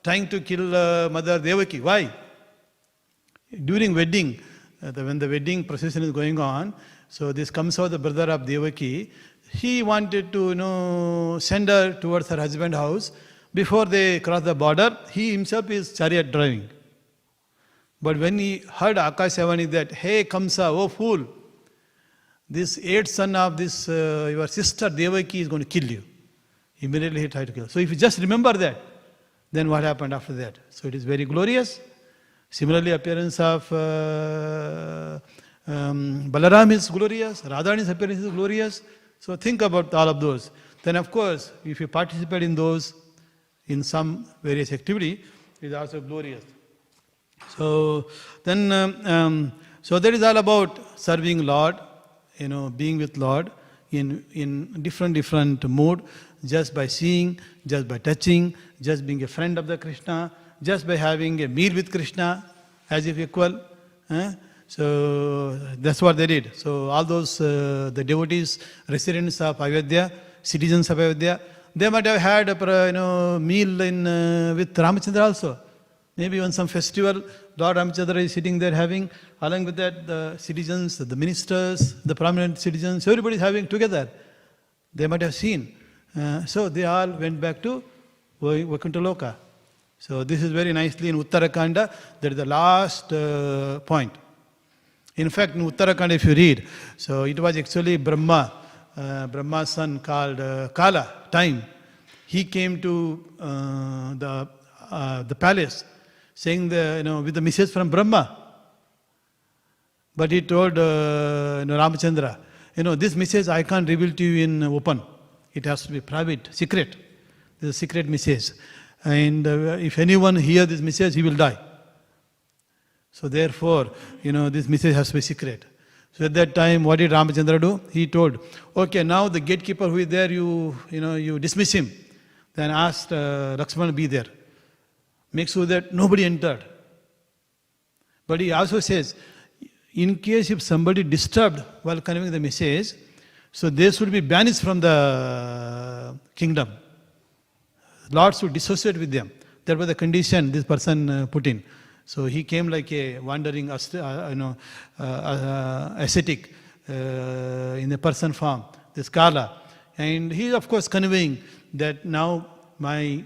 trying to kill Mother Devaki. Why? During wedding, when the wedding procession is going on, so this Kamsa, the brother of Devaki, he wanted to send her towards her husband's house. Before they cross the border, he himself is chariot driving. But when he heard Akashavani that, hey Kamsa, oh fool, this 8th son of this your sister Devaki is going to kill you. Immediately he tried to kill. So if you just remember that, then what happened after that? So it is very glorious. Similarly, appearance of Balaram is glorious, Radharani's appearance is glorious. So think about all of those. Then of course, if you participate in those, in some various activity, it is also glorious. So then, so that is all about serving Lord, being with Lord in different mood, just by seeing, just by touching, just being a friend of the Krishna, just by having a meal with Krishna as if equal. So that's what they did. So all those the devotees, residents of Ayodhya, citizens of Ayodhya, they might have had a meal with Ramachandra also. Maybe on some festival, Lord Ramachandra is sitting there having, along with that the citizens, the ministers, the prominent citizens, everybody is having together. They might have seen. So they all went back to Vaikuntha Loka. So this is very nicely in Uttarakanda, that is the last point. In fact, in Uttarakanda if you read, so it was actually Brahma's son called Kala, time. He came to the palace, saying with the message from Brahma. But he told Ramachandra, this message I can't reveal to you in open. It has to be private, secret. This is a secret message. And if anyone hears this message, he will die. So therefore, this message has to be secret. So at that time, what did Ramachandra do? He told, okay, now the gatekeeper who is there, you dismiss him. Then asked Lakshmana be there. Make sure that nobody entered. But he also says, in case if somebody disturbed while conveying the message, so they should be banished from the kingdom. Lord should dissociate with them. That was the condition this person put in. So he came like a wandering ascetic in a person form, this Kala. And he is of course conveying that now my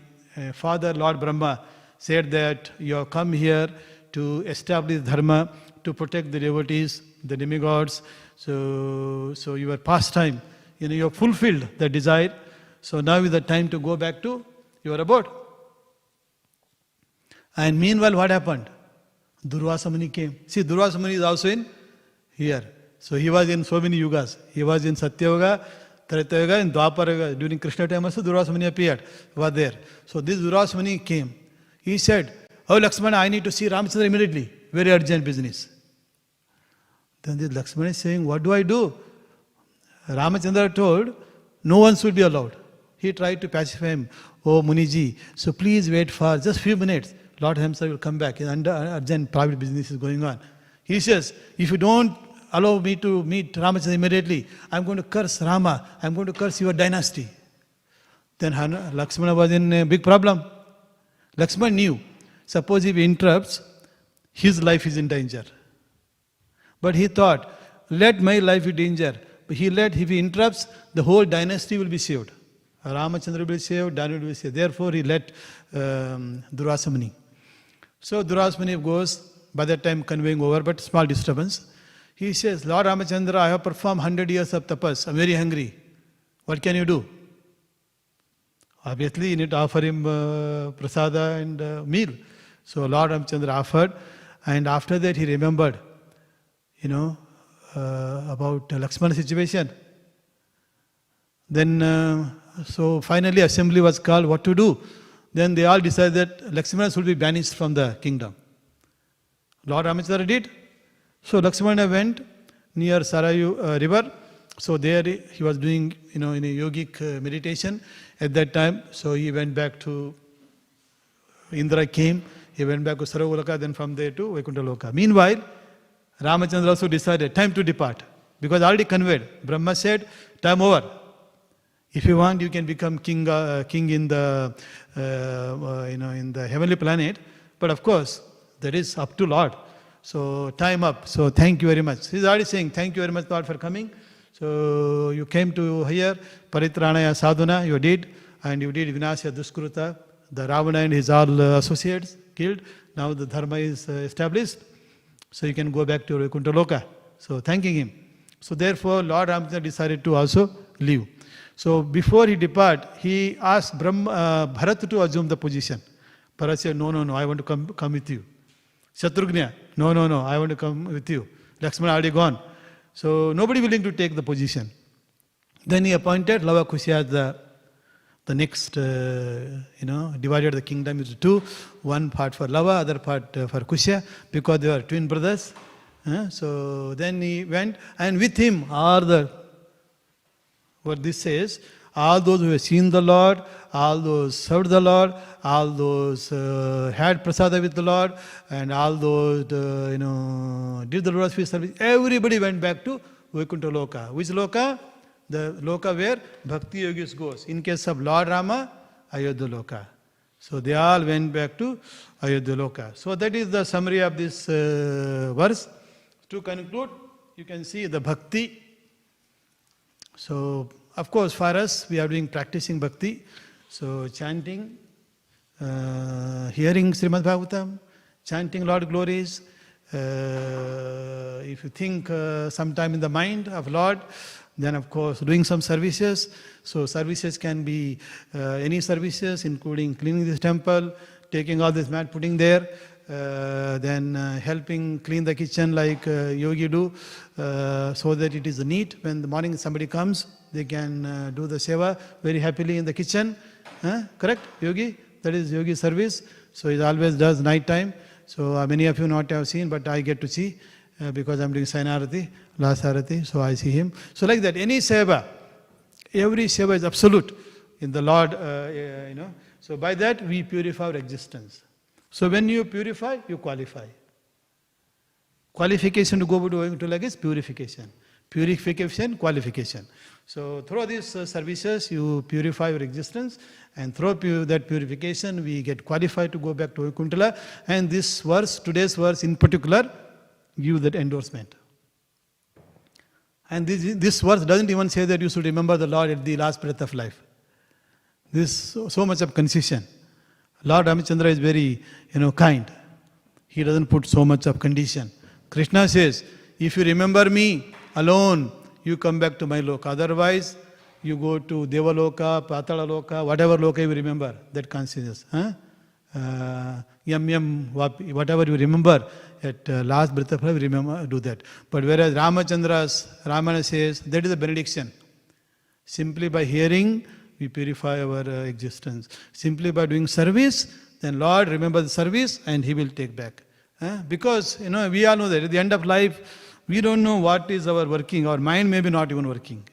father, Lord Brahma, said that you have come here to establish dharma, to protect the devotees, the demigods. So your pastime, you have fulfilled the desire. So now is the time to go back to your abode. And meanwhile, what happened? Durvasa Muni came. See, Durvasa Muni is also in here. So he was in so many yugas. He was in Satya Yuga, Treta Yuga, and Dwapara Yuga. During Krishna time also, Durvasa Muni appeared. He was there. So this Durvasa Muni came. He said, "Oh Lakshmana, I need to see Ramachandra immediately. Very urgent business." Then this Lakshmana is saying, "What do I do?" Ramachandra told, "No one should be allowed." He tried to pacify him. "Oh Muniji, so please wait for just few minutes. Lord himself will come back. Under urgent private business is going on." He says, "If you don't allow me to meet Ramachandra immediately, I'm going to curse Rama. I'm going to curse your dynasty." Then Lakshmana was in a big problem. Lakshmana knew, suppose if he interrupts, his life is in danger. But he thought, let my life be in danger. But if he interrupts, the whole dynasty will be saved. Ramachandra will be saved, Danu will be saved. Therefore, he let Durvasa Muni. So Durvasa Muni goes, by that time conveying over, but small disturbance. He says, "Lord Ramachandra, I have performed 100 years of tapas. I'm very hungry. What can you do?" Obviously, you need to offer him prasada and meal. So Lord Ramachandra offered, and after that he remembered, about Lakshmana's situation. Then, so finally assembly was called, what to do? Then they all decided that Lakshmana should be banished from the kingdom. Lord Ramachandra did. So Lakshmana went near Sarayu river. So there he was doing, in a yogic meditation at that time. So he went back to Indra came. He went back to Saravaloka, then from there to Vaikuntha-loka. Meanwhile, Ramachandra also decided time to depart because already conveyed. Brahma said, "Time over. If you want, you can become king in the in the heavenly planet. But of course, that is up to Lord. So time up. So thank you very much." He's already saying, "Thank you very much, Lord, for coming. So you came to here, Paritranaya Sadhana, you did, and you did Vinasya Duskruta. The Ravana and his all associates killed. Now the Dharma is established. So you can go back to Vaikuntha-loka." So thanking him. So therefore, Lord Ramachandra decided to also leave. So before he depart, he asked Bharat to assume the position. Bharat said, no, I want to come with you. Shatrugna, no, I want to come with you. Lakshmana already gone. So nobody willing to take the position. Then he appointed Lava Kushya as the next, divided the kingdom into two. One part for Lava, other part for Kushya, because they were twin brothers. So then he went, and with him are what this says, all those who have seen the Lord, all those served the Lord, all those had prasada with the Lord, and all those, did the Lord's service, everybody went back to Vaikuntha-loka. Which loka? The loka where Bhakti yogis goes. In case of Lord Rama, Ayodhya-loka. So they all went back to Ayodhya-loka. So that is the summary of this verse. To conclude, you can see the Bhakti. So, of course, for us, we are doing practicing Bhakti. So, chanting, hearing Śrīmad Bhāgavatam, chanting Lord glories. If you think sometime in the mind of Lord, then of course doing some services. So, services can be any services, including cleaning this temple, taking all this mat, putting there. Then helping clean the kitchen like yogi do, so that it is neat. When the morning somebody comes, they can do the seva very happily in the kitchen. Correct, yogi? That is yogi service. So he always does night time. So many of you not have seen, but I get to see because I'm doing Sainarati, last Arati, so I see him. So like that, any seva, every seva is absolute in the Lord, So by that we purify our existence. So when you purify, you qualify. Qualification to go to like is purification. Purification, qualification. So through these services, you purify your existence, and through that purification, we get qualified to go back to Vaikuntha. And this verse, today's verse in particular, give that endorsement. And this verse doesn't even say that you should remember the Lord at the last breath of life. This so much of concision. Lord Ramachandra is very, kind. He doesn't put so much of condition. Krishna says, if you remember me alone, you come back to my loka. Otherwise, you go to Devaloka, Patala Loka, whatever Loka you remember, that consciousness. Whatever you remember, at last breath of life, remember, do that. But whereas Ramana says, that is a benediction. Simply by hearing, we purify our existence. Simply by doing service, then Lord remember the service and He will take back. Because, we all know that at the end of life, we don't know what is our working. Our mind may be not even working.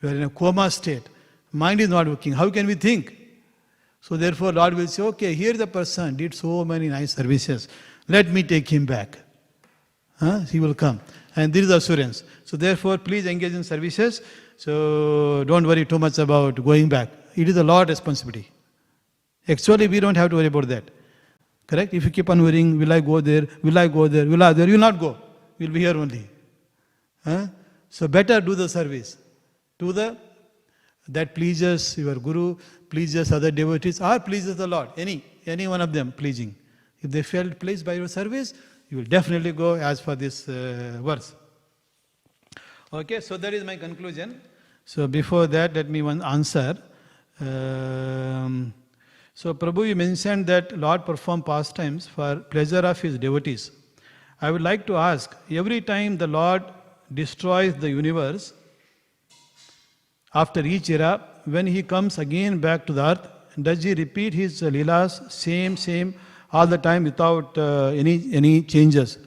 We are in a coma state. Mind is not working. How can we think? So therefore, Lord will say, okay, here the person did so many nice services. Let me take him back. He will come. And this is assurance. So therefore, please engage in services. So don't worry too much about going back. It is the Lord's responsibility. Actually, we don't have to worry about that. Correct? If you keep on worrying, will I go there? Will I go there? Will I there? You will not go. You will be here only. So better do the service. That pleases your Guru, pleases other devotees, or pleases the Lord. Any one of them pleasing. If they felt pleased by your service, you will definitely go as for this verse. Okay, so that is my conclusion. So before that, let me one answer. So Prabhu, you mentioned that Lord performed pastimes for pleasure of His devotees. I would like to ask, every time the Lord destroys the universe, after each era, when He comes again back to the earth, does He repeat His Leelas, same, all the time without any changes?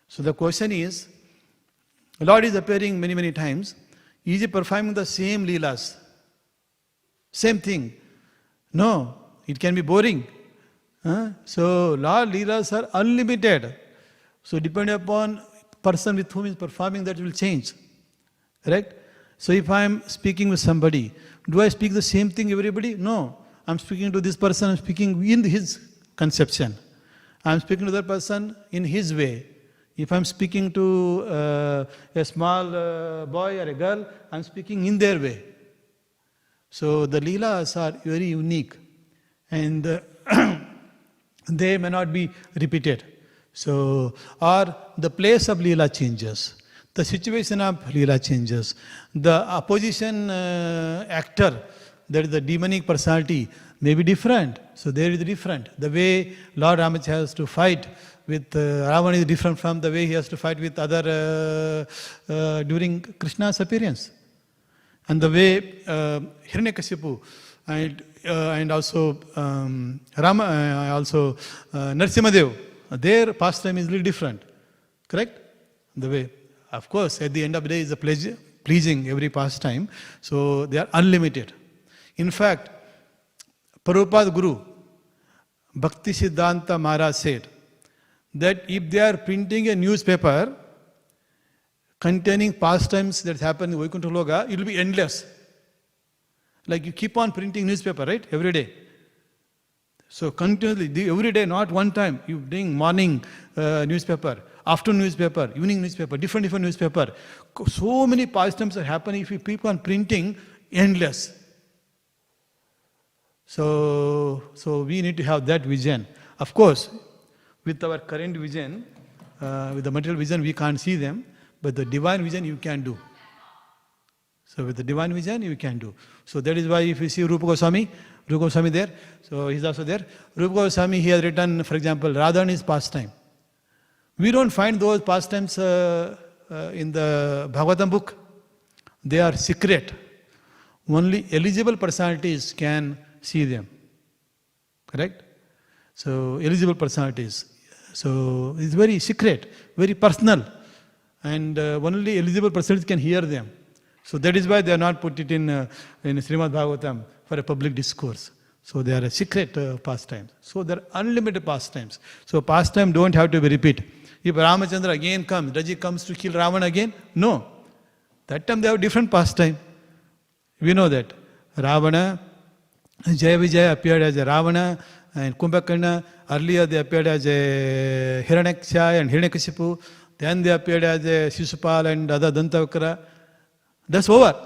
So the question is, the Lord is appearing many times. Is He performing the same Leelas? Same thing? No, it can be boring. So Lord Leelas are unlimited. So depending upon person with whom He is performing, that will change. Correct? So if I am speaking with somebody, do I speak the same thing everybody? No. I am speaking to this person, I am speaking in his conception. I am speaking to that person in his way. If I am speaking to a small boy or a girl, I am speaking in their way. So the Leelas are very unique and they may not be repeated. So, or the place of Leela changes. The situation of Leela changes. The opposition actor, that is the demonic personality, may be different. So there is different. The way Lord Rama has to fight with Ravana is different from the way he has to fight with other during Krishna's appearance. And the way Hiranyakashipu and also Narasimhadev, their pastime is little different. Correct? The way. Of course, at the end of the day, is a pleasure, pleasing every pastime. So they are unlimited. In fact, Prabhupada Guru, Bhaktivedanta Maharaj said that if they are printing a newspaper containing pastimes that happen in Vaikuntha Loka, it will be endless. Like you keep on printing newspaper, right? Every day. So continuously, every day, not one time. You bring morning newspaper, afternoon newspaper, evening newspaper, different newspaper. So many pastimes are happening if you keep on printing, endless. So we need to have that vision. Of course, with our current vision, with the material vision, we can't see them, but the divine vision you can do. So with the divine vision, you can do. So that is why if you see Rupa Goswami there, so he's also there. Rupa Goswami, he has written, for example, Radharani is pastime. We don't find those pastimes in the Bhagavatam book. They are secret. Only eligible personalities can see them. Correct? So eligible personalities. So it's very secret, very personal. And only eligible personalities can hear them. So that is why they are not put it in Śrīmad Bhāgavatam for a public discourse. So they are a secret pastimes. So they are unlimited pastimes. So pastime don't have to be repeated. If Ramachandra again comes, does he comes to kill Ravana again? No. That time they have different pastime. We know that. Ravana, Jaya Vijaya appeared as a Ravana, and Kumbhakarna, earlier they appeared as a Hiranyaksha and Hiranyakashipu. Then they appeared as a Shishupal and other Dantavakra. That's over.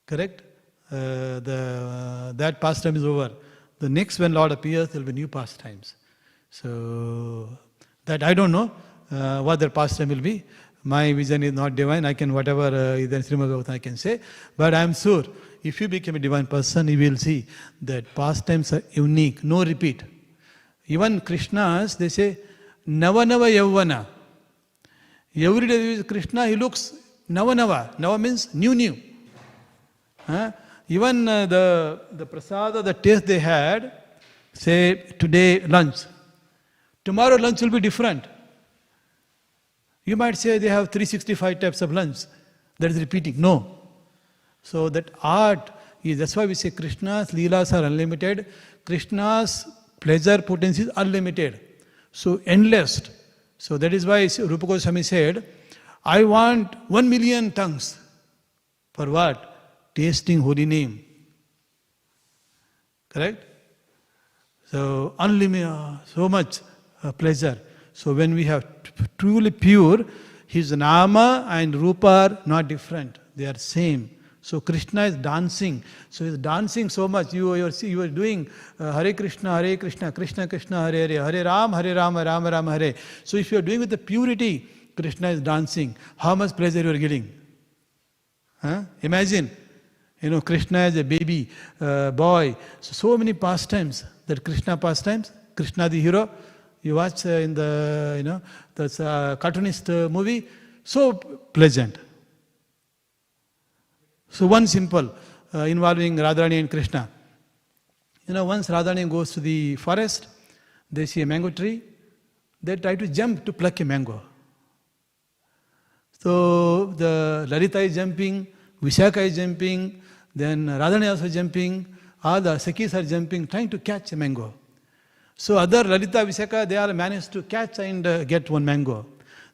Correct? That pastime is over. The next when Lord appears, there will be new pastimes. So that I don't know what their pastime will be. My vision is not divine. I can whatever is in Śrīmad Bhāgavatam I can say. But I am sure, if you become a divine person, you will see that pastimes are unique, no repeat. Even Krishnas, they say, Nava Nava Yavana. Every day with Krishna, he looks Nava Nava. Nava means new, new. Even the prasada, the taste they had, say today lunch. Tomorrow lunch will be different. You might say they have 365 types of lunch. That is repeating. No. So that art is, that's why we say Krishna's leelas are unlimited. Krishna's pleasure potency is unlimited. So endless. So that is why Rupa Goswami said, I want 1 million tongues. For what? Tasting holy name. Correct? So unlimited, so much pleasure. So when we have truly pure, his nama and rupa are not different. They are same. So Krishna is dancing. So he is dancing so much. You are doing Hare Krishna, Krishna Krishna, Hare Hare, Hare Rama, Rama Rama, Hare. So if you are doing with the purity, Krishna is dancing. How much pleasure you are getting? Imagine, Krishna as a baby, boy. So many pastimes, that Krishna pastimes, Krishna the hero. You watch in the, that's a cartoonist movie, so pleasant. So one simple, involving Radharani and Krishna. Once Radharani goes to the forest, they see a mango tree, they try to jump to pluck a mango. So the Lalita is jumping, Vishaka is jumping, then Radharani also jumping, all the Sakhis are jumping, trying to catch a mango. So other Lalita, Vishaka, they all managed to catch and get one mango.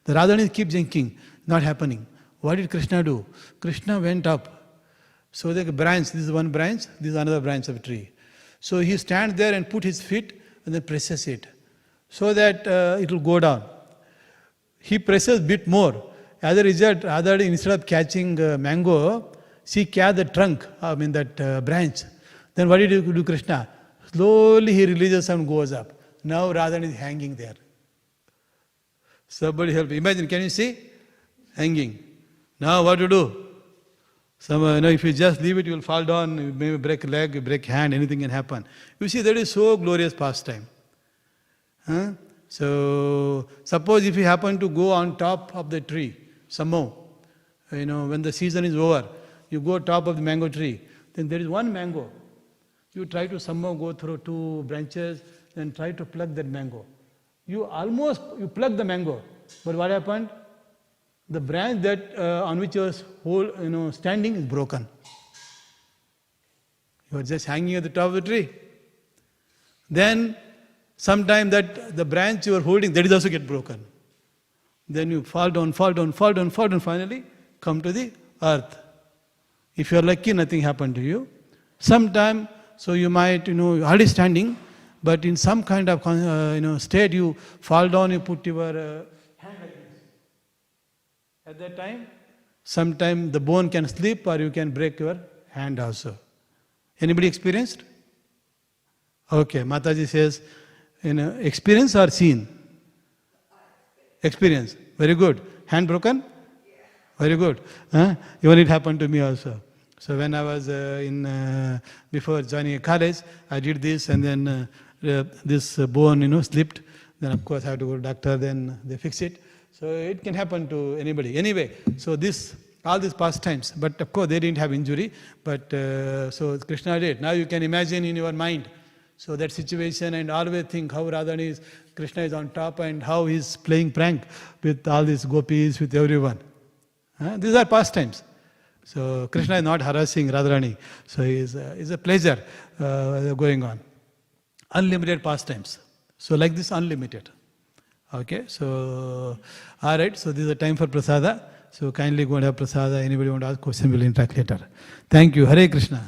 The Radharani keep drinking, not happening. What did Krishna do? Krishna went up. So the branch, this is one branch, this is another branch of a tree. So he stands there and put his feet and then presses it, so that it will go down. He presses bit more. As a result, Radharani, instead of catching mango, she catch the trunk, that branch. Then what did he do, Krishna? Slowly he releases and goes up. Now Radharani is hanging there. Somebody help me. Imagine, can you see? Hanging. Now what to do? If you just leave it, you will fall down, you maybe break leg, break hand, anything can happen. You see, that is so glorious pastime. So, suppose if you happen to go on top of the tree, somehow, when the season is over, you go top of the mango tree, then there is one mango. You try to somehow go through 2 branches, then try to pluck that mango. You pluck the mango, but what happened? The branch that on which you are standing is broken. You are just hanging at the top of the tree. Then sometime that the branch you are holding, that is also get broken. Then you fall down, finally come to the earth. If you are lucky, nothing happened to you. Sometime, so you might, hardly standing, but in some kind of state, you fall down, you put your hand like this. At that time, sometime the bone can slip or you can break your hand also. Anybody experienced? Okay, Mataji says, experience or seen? Experience. Very good. Hand broken? Very good. Even it happened to me also. So when I was before joining a college, I did this and then this bone, slipped. Then of course I have to go to doctor, then they fix it. So it can happen to anybody. Anyway, so all these pastimes, but of course they didn't have injury, but so Krishna did. Now you can imagine in your mind, so that situation, and always think how Krishna is on top and how he's playing prank with all these gopis, with everyone. These are pastimes. So Krishna is not harassing Radharani. So it's a pleasure going on. Unlimited pastimes. So like this, unlimited. Okay, so alright, so this is the time for prasada. So kindly go and have prasada. Anybody want to ask question, we'll interact later. Thank you. Hare Krishna.